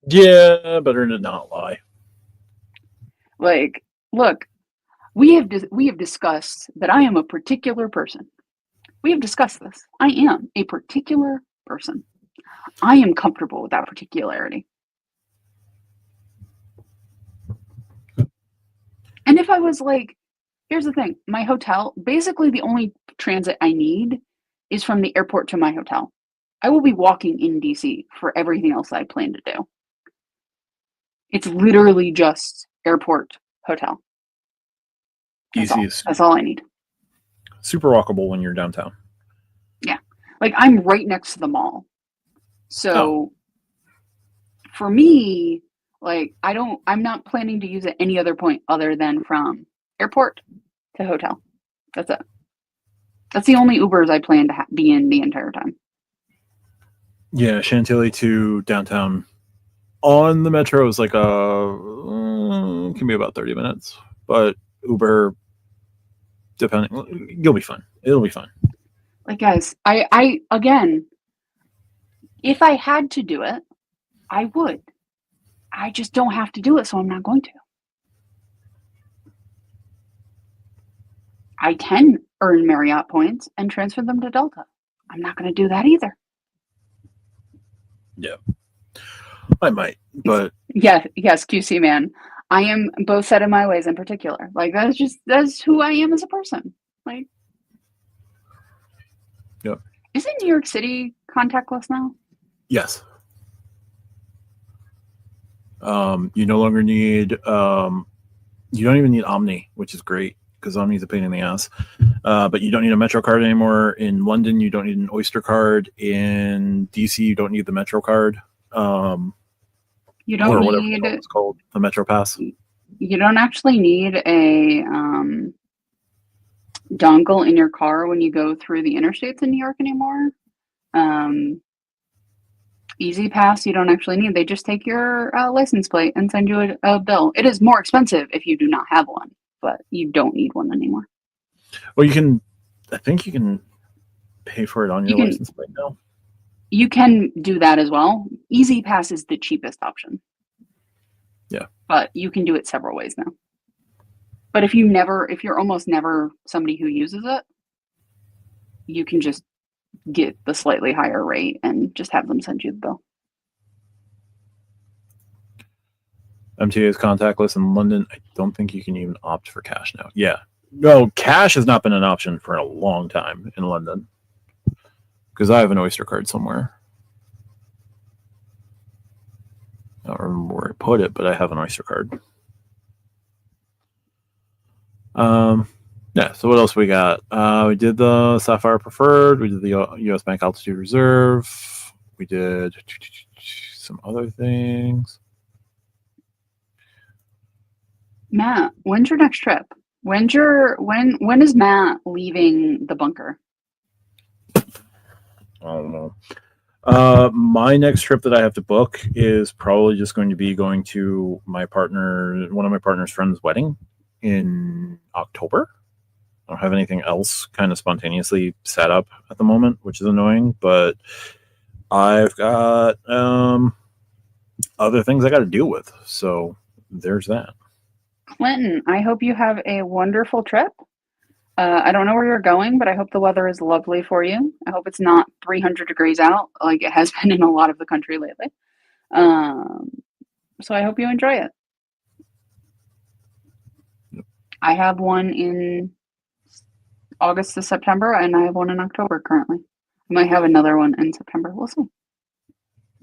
Yeah, better to not lie. Like, look, we have discussed that I am a particular person. We have discussed this. I am a particular person. I am comfortable with that particularity. And if I was like, here's the thing, my hotel, basically the only transit I need is from the airport to my hotel. I will be walking in DC for everything else I plan to do. It's literally just airport, hotel. That's all I need. Super walkable when you're downtown. Yeah. Like, I'm right next to the mall. So for me, like, I'm not planning to use it any other point other than from airport to hotel. That's it. That's the only Ubers I plan to be in the entire time. Yeah, Chantilly to downtown on the Metro is like can be about 30 minutes, but Uber, depending, you'll be fine. It'll be fine. Like, guys, I again, if I had to do it, I would. I just don't have to do it, so I'm not going to. I can earn Marriott points and transfer them to Delta. I'm not going to do that either. Yeah. I might, but yes, QC man. I am both set in my ways in particular. Like, that's who I am as a person. Like, yep. Isn't New York City contactless now? Yes. You no longer need you don't even need Omni, which is great because Omni is a pain in the ass. But you don't need a Metro card anymore. In London, you don't need an Oyster card. In DC, you don't need the Metro card. You Or don't whatever need it's called, the Metro Pass. you don't actually need a dongle in your car when you go through the interstates in New York anymore. Easy Pass, you don't actually need. They just take your license plate and send you a bill. It is more expensive if you do not have one, but you don't need one anymore. Well, you can. I think you can pay for it on your license plate now. You can do that as well. Easy Pass is the cheapest option. Yeah. But you can do it several ways now. But if you're almost never somebody who uses it, you can just get the slightly higher rate and just have them send you the bill. MTA is contactless in London. I don't think you can even opt for cash now. Yeah. No, cash has not been an option for a long time in London. Because I have an Oyster card somewhere. I don't remember where I put it, but I have an Oyster card. Yeah, so what else we got? We did the Sapphire Preferred. We did the US Bank Altitude Reserve. We did some other things. Matt, when's your next trip? When is Matt leaving the bunker? I don't know. My next trip that I have to book is probably just going to be going to one of my partner's friend's wedding in October. I don't have anything else kind of spontaneously set up at the moment, which is annoying, but I've got other things I got to deal with. So there's that. Clinton, I hope you have a wonderful trip. I don't know where you're going, but I hope the weather is lovely for you. I hope it's not 300 degrees out like it has been in a lot of the country lately. So I hope you enjoy it. Yep. I have one in August to September, and I have one in October currently. I might have another one in September. We'll see.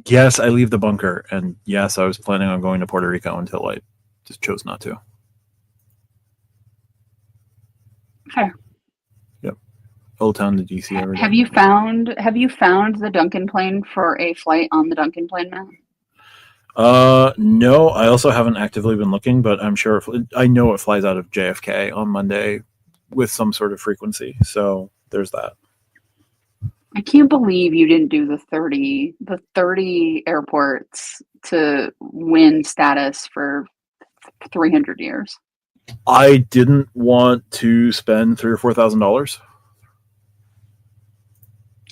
Yes, I leave the bunker, and yes, I was planning on going to Puerto Rico until I just chose not to. Fair. Yep. Old Town to DC every day. Have you found the Duncan plane for a flight on the Duncan plane, Matt? No, I also haven't actively been looking, but I'm sure I know it flies out of JFK on Monday with some sort of frequency. So there's that. I can't believe you didn't do the 30 airports to win status for 300 years. I didn't want to spend $3,000 or $4,000.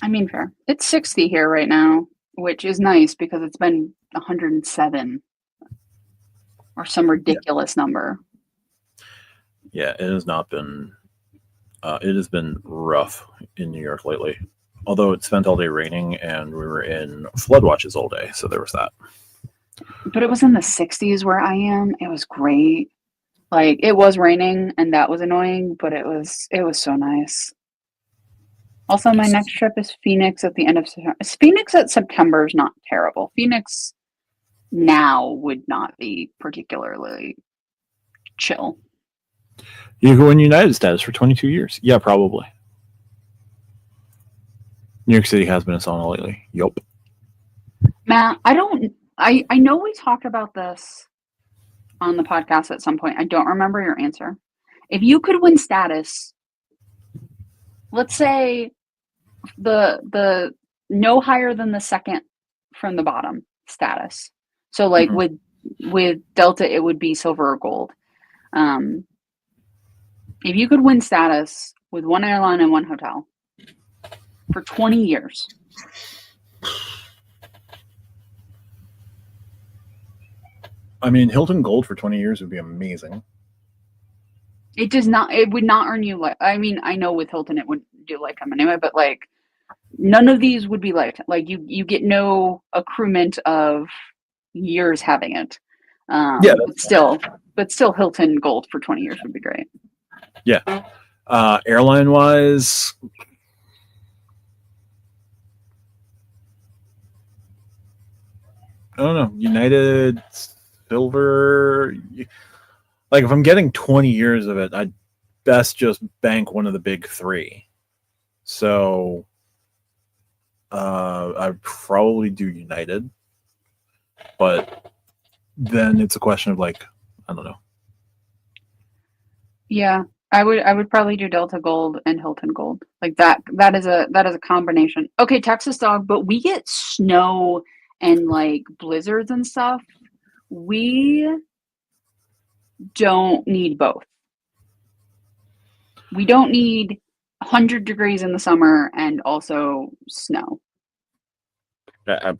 I mean, fair. It's 60 here right now, which is nice because it's been 107 or some ridiculous number. Yeah, it has not been. It has been rough in New York lately. Although it spent all day raining and we were in flood watches all day, so there was that. But it was in the 60s where I am. It was great. Like, it was raining and that was annoying, but it was so nice. Also, my next trip is Phoenix at the end of September. Phoenix at September is not terrible. Phoenix now would not be particularly chill. You go in United status for 22 years. Yeah, probably. New York City has been a sauna lately. Yup. Matt, I know we talked about this on the podcast at some point. I don't remember your answer. If you could win status, let's say the no higher than the second from the bottom status. So like with Delta, it would be silver or gold. If you could win status with one airline and one hotel for 20 years. I mean, Hilton Gold for 20 years would be amazing. It would not earn you I mean, I know with Hilton it wouldn't do lifetime anyway, but like none of these would be lifetime. Like you get no accruement of years having it. Yeah, but still Hilton Gold for 20 years would be great. Yeah. Airline wise, I don't know. United, Silver. Like if I'm getting 20 years of it, I'd best just bank one of the big three. So I'd probably do United, but then it's a question of like, I don't know. Yeah, I would probably do Delta Gold and Hilton Gold. Like that is a combination. Okay, Texas Dog, but we get snow and like blizzards and stuff. We don't need both. We don't need 100 degrees in the summer and also snow. That's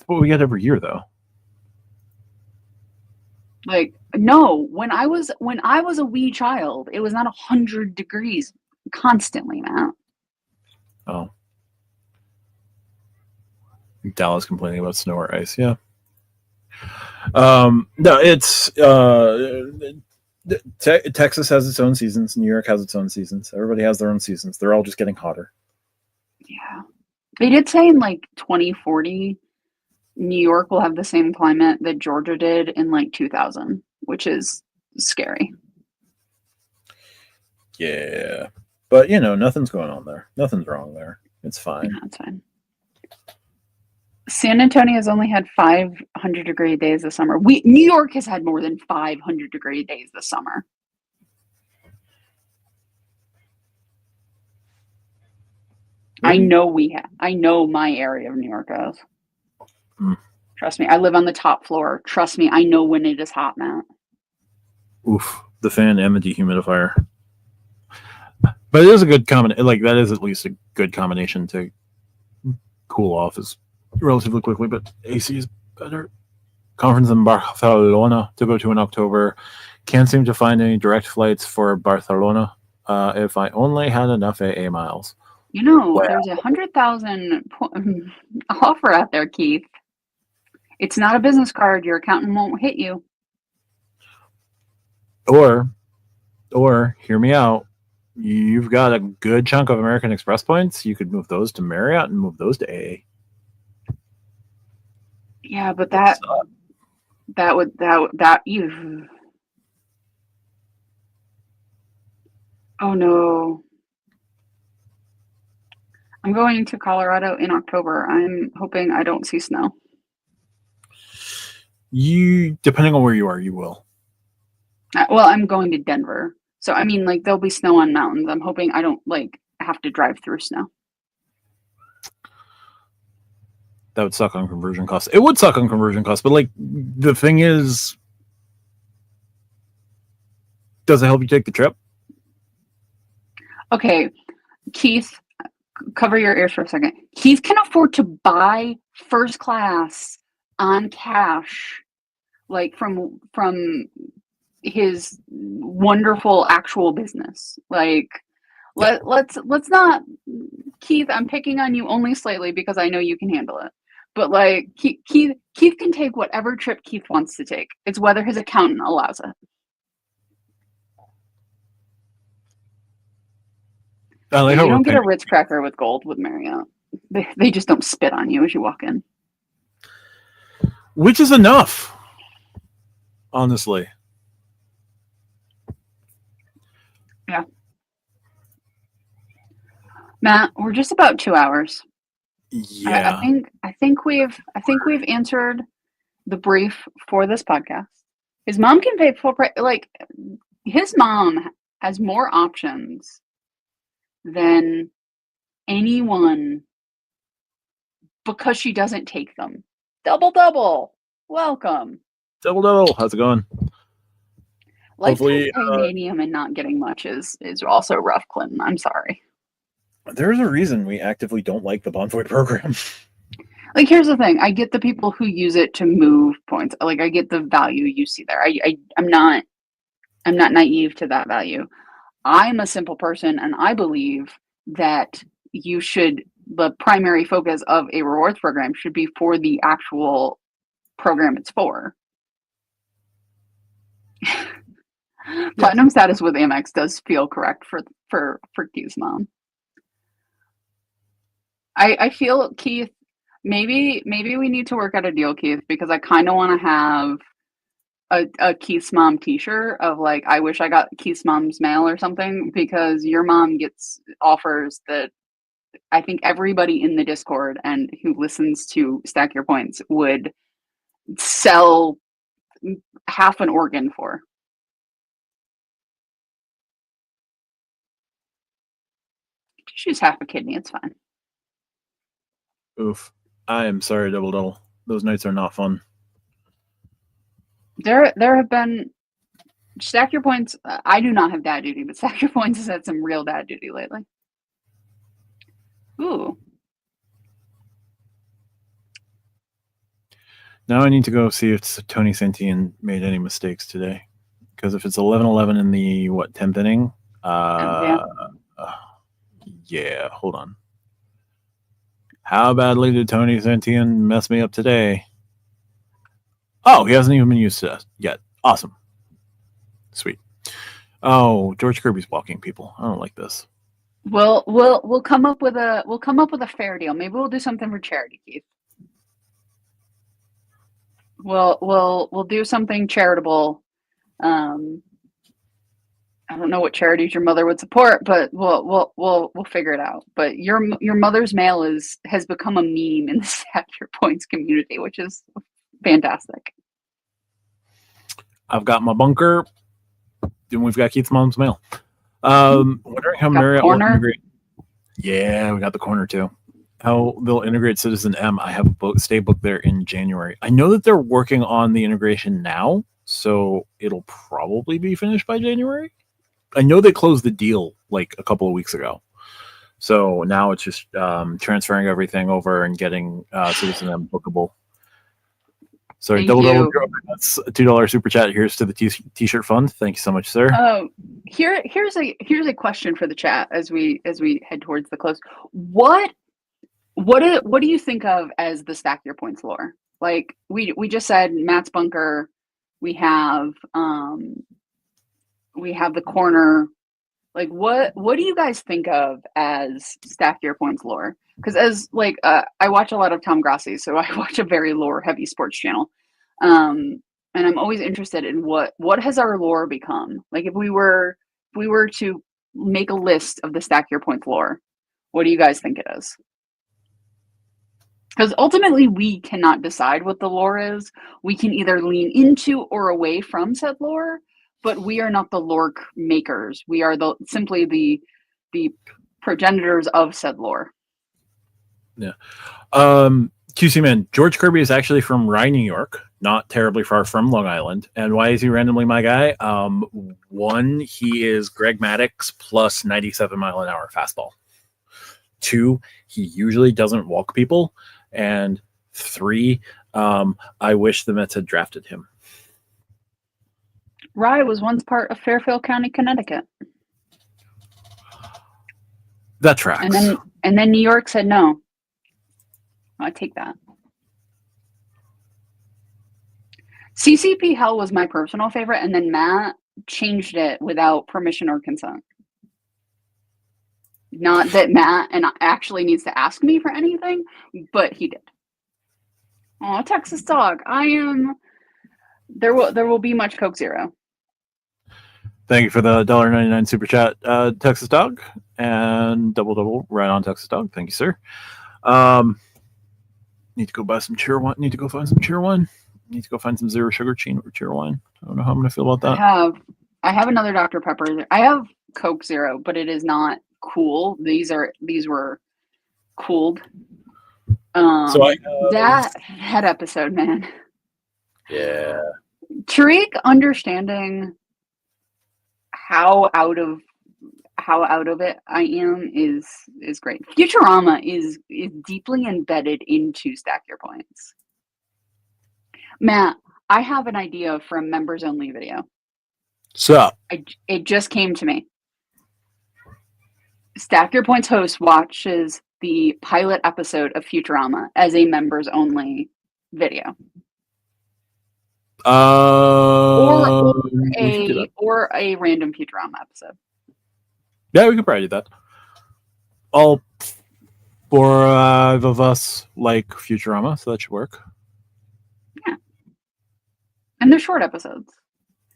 what we get every year, though. Like, no, when I was a wee child, it was not 100 degrees constantly, Matt. Oh, Dallas complaining about snow or ice, yeah. No, it's Texas has its own seasons. New York has its own seasons. Everybody has their own seasons. They're all just getting hotter. Yeah, they did say in like 2040, New York will have the same climate that Georgia did in like 2000, which is scary. Yeah, but nothing's going on there. Nothing's wrong there. It's fine. No, it's fine. San Antonio has only had 500-degree days this summer. New York has had more than 500-degree days this summer. Really? I know we have. I know my area of New York has. Trust me, I live on the top floor. Trust me, I know when it is hot, Matt. Oof, the fan and the dehumidifier. But it is a good combination. Like, that is at least a good combination to cool off is relatively quickly, but AC is better. Conference in Barcelona to go to in October. Can't seem to find any direct flights for Barcelona. If I only had enough AA miles. There's 100,000 offer out there, Keith. It's not a business card. Your accountant won't hit you. Or hear me out. You've got a good chunk of American Express points. You could move those to Marriott and move those to AA. Yeah, but you. Oh no. I'm going to Colorado in October. I'm hoping I don't see snow. Depending on where you are, you will. Well, I'm going to Denver. So, I mean, like, there'll be snow on mountains. I'm hoping I don't, like, have to drive through snow. That would suck on conversion costs. It would suck on conversion costs, but, like, the thing is, does it help you take the trip? Okay, Keith, cover your ears for a second. Keith can afford to buy first class on cash, like, from his wonderful actual business. Like, let's not, Keith, I'm picking on you only slightly because I know you can handle it. But like Keith can take whatever trip Keith wants to take. It's whether his accountant allows it. You don't get a Ritz cracker with gold with Marriott. They just don't spit on you as you walk in. Which is enough, honestly. Yeah. Matt, we're just about 2 hours. Yeah. I think we've answered the brief for this podcast. His mom can pay full price. Like, his mom has more options than anyone because she doesn't take them. Double. Welcome. Double. How's it going? Hopefully, Canadium and not getting much is also rough, Clinton. I'm sorry. There's a reason we actively don't like the Bonvoy program. Like, here's the thing. I get the people who use it to move points. Like, I get the value you see there. I'm not naive to that value. I'm a simple person, and I believe that the primary focus of a rewards program should be for the actual program it's for. Platinum status with Amex does feel correct for Keith's mom. I feel, Keith, maybe we need to work out a deal, Keith, because I kind of want to have a Keith's mom t-shirt of like, I wish I got Keith's mom's mail or something, because your mom gets offers that I think everybody in the Discord and who listens to Stack Your Points would sell half an organ for. Just use half a kidney, it's fine. Oof. I am sorry, Double. Those nights are not fun. There have been Stack Your Points. I do not have dad duty, but Stack Your Points has had some real dad duty lately. Ooh. Now I need to go see if Tony Santian made any mistakes today. Because if it's 11-11 in the 10th inning, yeah, hold on. How badly did Tony Santian mess me up today? Oh, he hasn't even been used to that yet. Awesome. Sweet. Oh, George Kirby's walking people. I don't like this. We'll come up with a fair deal. Maybe we'll do something for charity, Keith. We'll do something charitable. I don't know what charities your mother would support, but we'll figure it out. But your mother's mail has become a meme in the Stack Your Points community, which is fantastic. I've got my bunker, and we've got Keith's mom's mail. Wondering how Marriott will integrate. Yeah, we got the corner too. How they'll integrate Citizen M. I have a stay booked there in January. I know that they're working on the integration now, so it'll probably be finished by January. I know they closed the deal like a couple of weeks ago. So now it's just transferring everything over and getting Citizen M bookable. Sorry, Double. That's a $2 super chat. Here's to the t-shirt fund. Thank you so much, sir. Here's a question for the chat as we head towards the close. What do you think of as the Stack Your Points lore? Like we just said, Matt's bunker. We have the corner. Like what do you guys think of as Stack Your Points lore? Because as like I watch a lot of Tom Grassi, so I watch a very lore heavy sports channel, and I'm always interested in what has our lore become. Like if we were to make a list of the Stack Your Points lore, what do you guys think it is? Because ultimately we cannot decide what the lore is. We can either lean into or away from said lore, but we are not the lore makers. We are simply the progenitors of said lore. Yeah. QC Man, George Kirby is actually from Rye, New York, not terribly far from Long Island. And why is he randomly my guy? One, he is Greg Maddux plus 97 mile an hour fastball. Two, he usually doesn't walk people. And three, I wish the Mets had drafted him. Rye was once part of Fairfield County, Connecticut. That tracks. And then New York said no. I take that. CCP Hell was my personal favorite, and then Matt changed it without permission or consent. Not that Matt actually needs to ask me for anything, but he did. Oh, Texas Dog. There will be much Coke Zero. Thank you for the $1.99 super chat, Texas Dog, and double right on Texas Dog. Thank you, sir. Need to go buy some cheer wine. Need to go find some cheer wine. Need to go find some zero sugar cheer wine. I don't know how I'm gonna feel about that. I have another Dr. Pepper. I have Coke Zero, but it is not cool. These were cooled. That episode, man. Yeah. Tariq understanding how out of it I am is great. Futurama is deeply embedded into Stack Your Points. Matt, I have an idea for a members only video. So it just came to me. Stack Your Points host watches the pilot episode of Futurama as a members only video. Or a random Futurama episode. Yeah, we could probably do that. All 4 of us like Futurama, so that should work. Yeah. And they're short episodes.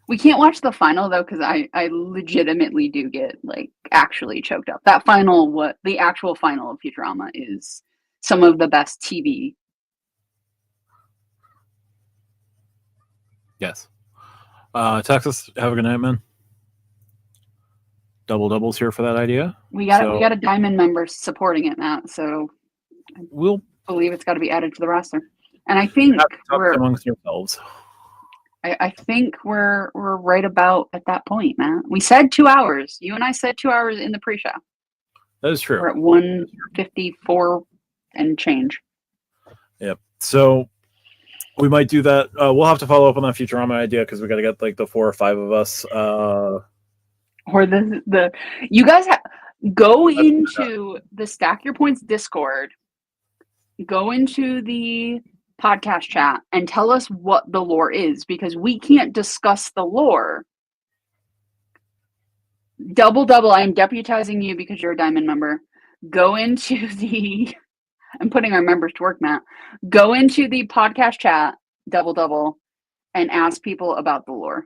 We can't watch the final though, because I legitimately do get like actually choked up. That final, the actual final of Futurama is some of the best TV. Yes. Texas, have a good night, man. Doubles here for that idea. We got a diamond member supporting it, Matt. So we'll believe it's got to be added to the roster. And I think we're amongst yourselves. I think we're right about at that point, Matt. We said 2 hours. You and I said 2 hours in the pre-show. That is true. We're at 154 and change. Yep. So we might do that. We'll have to follow up on that Futurama idea because we got to get like the 4 or 5 of us. Or the you guys go into the Stack Your Points Discord. Go into the podcast chat and tell us what the lore is, because we can't discuss the lore. Double, I am deputizing you because you're a diamond member. Go into the I'm putting our members to work, Matt. Go into the podcast chat, double, and ask people about the lore.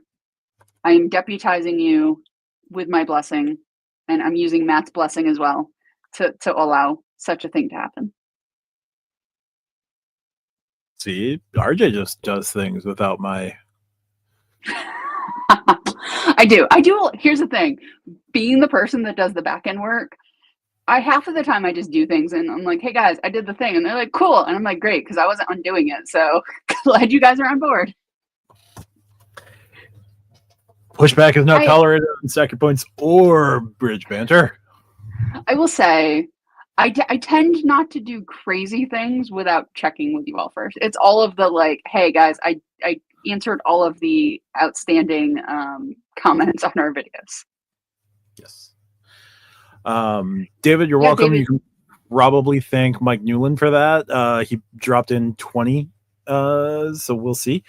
I am deputizing you with my blessing, and I'm using Matt's blessing as well to allow such a thing to happen. See, RJ just does things without my... I do. Here's the thing. Being the person that does the back end work, half of the time I just do things and I'm like, hey guys, I did the thing. And they're like, cool. And I'm like, great, because I wasn't undoing it. So glad you guys are on board. Pushback is not tolerated on Stack Your Points or Bridge Banter. I will say, I tend not to do crazy things without checking with you all first. It's all of the like, hey guys, I answered all of the outstanding comments on our videos. Yes. David, you're welcome. David. You can probably thank Mike Newland for that. He dropped in 20, so we'll see.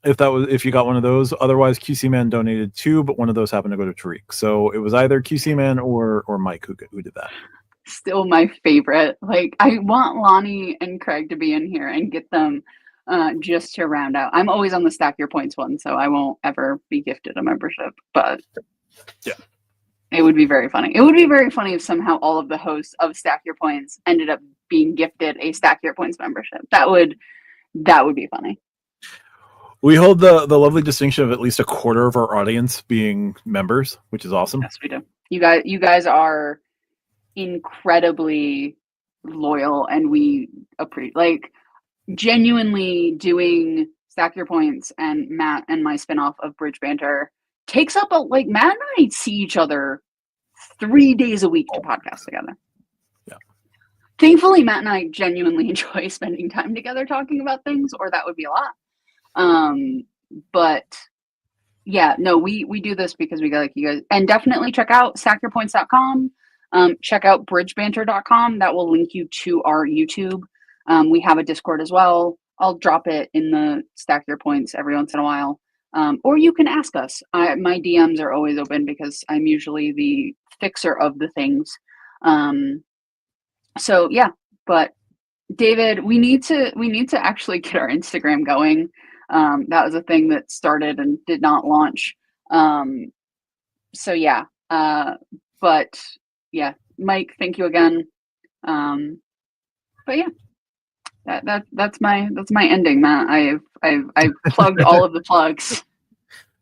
If you got one of those. Otherwise, QC Man donated 2, but one of those happened to go to Tariq. So it was either QC Man or Mike who did that. Still my favorite. Like, I want Lonnie and Craig to be in here and get them just to round out. I'm always on the Stack Your Points one, so I won't ever be gifted a membership. But yeah, it would be very funny. It would be very funny if somehow all of the hosts of Stack Your Points ended up being gifted a Stack Your Points membership. That would be funny. We hold the lovely distinction of at least a quarter of our audience being members, which is awesome. Yes, we do. You guys are incredibly loyal, and we appreciate, like, genuinely doing Stack Your Points and Matt and my spinoff of Bridge Banter takes up like Matt and I see each other 3 days a week to podcast together. Yeah. Thankfully, Matt and I genuinely enjoy spending time together talking about things, or that would be a lot. But yeah, no, we do this because we got like you guys, and definitely check out stackyourpoints.com. Check out bridgebanter.com. That will link you to our YouTube. We have a Discord as well. I'll drop it in the Stack Your Points every once in a while. Or you can ask us. My DMs are always open because I'm usually the fixer of the things. So yeah, but David, we need to actually get our Instagram going. That was a thing that started and did not launch. So yeah, but yeah, Mike, thank you again. But yeah, that's my ending, Matt. I've plugged all of the plugs.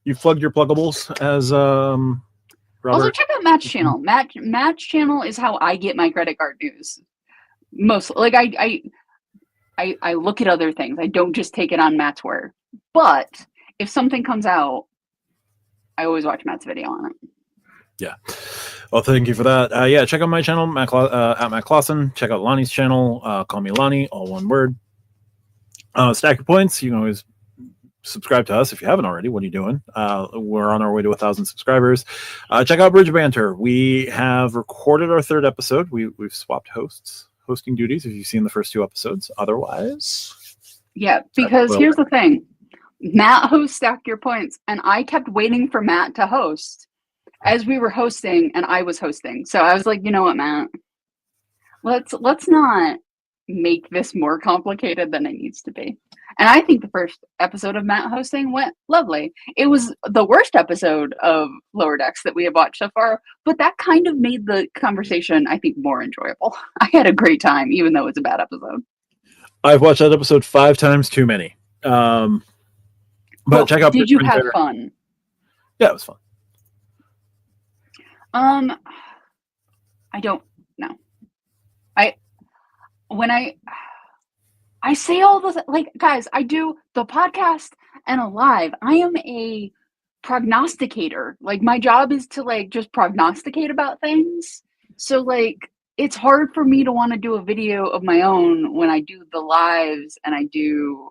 You plugged your pluggables, as Robert. Also, check out Matt's channel. Matt's channel is how I get my credit card news. Most like I look at other things. I don't just take it on Matt's word. But if something comes out, I always watch Matt's video on it. Yeah. Well, thank you for that. Yeah, check out my channel, at Matt Clausen. Check out Lonnie's channel. Call me Lonnie, all one word. Stack Your Points. You can always subscribe to us if you haven't already. What are you doing? We're on our way to 1,000 subscribers. Check out Bridge Banter. We have recorded our 3rd episode. We've swapped hosting duties if you've seen the first 2 episodes. Otherwise, yeah, because here's the thing. Matt hosts Stack Your Points, and I kept waiting for Matt to host as we were hosting and I was hosting. So I was like, you know what, Matt? Let's not make this more complicated than it needs to be. And I think the first episode of Matt hosting went lovely. It was the worst episode of Lower Decks that we have watched so far, but that kind of made the conversation, I think, more enjoyable. I had a great time, even though it's a bad episode. I've watched that episode 5 times too many. But well, check out. Did you have fun? Yeah, it was fun. I don't know. When I say all this, like, guys, I do the podcast and a live. I am a prognosticator. Like, my job is to, like, just prognosticate about things. So, like, it's hard for me to want to do a video of my own when I do the lives and I do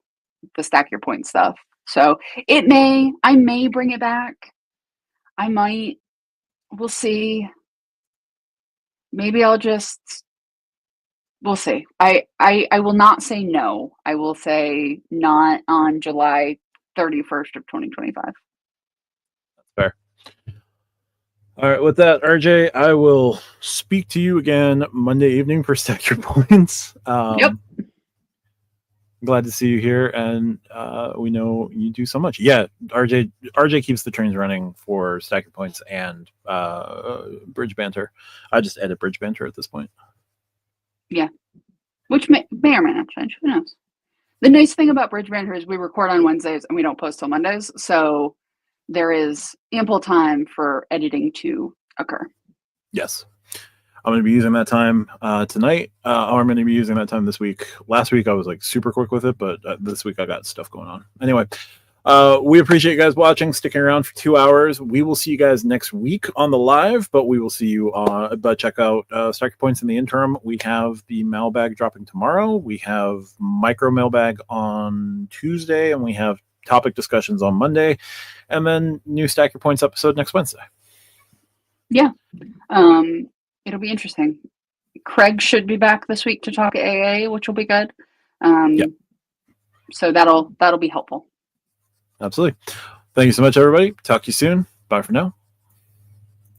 the stack your point stuff. So I may bring it back. I might. We'll see. Maybe we'll see. I will not say no. I will say not on July 31st of 2025. That's fair. All right, with that, RJ, I will speak to you again Monday evening for Stack Your Points. Yep. Glad to see you here, and we know you do so much. Yeah, RJ keeps the trains running for Stack Your Points and Bridge Banter. I just edit Bridge Banter at this point. Yeah, which may or may not change. Who knows? The nice thing about Bridge Banter is we record on Wednesdays and we don't post till Mondays, so there is ample time for editing to occur. Yes. I'm going to be using that time tonight. I'm going to be using that time this week. Last week, I was like super quick with it, but this week I got stuff going on. Anyway, we appreciate you guys watching, sticking around for 2 hours. We will see you guys next week on the live, but we will see you but check out Stack Your Points in the interim. We have the mailbag dropping tomorrow. We have micro mailbag on Tuesday, and we have topic discussions on Monday, and then new Stack Your Points episode next Wednesday. Yeah. It'll be interesting. Craig should be back this week to talk AA, which will be good. Yep. So that'll be helpful. Absolutely. Thank you so much, everybody. Talk to you soon. Bye for now.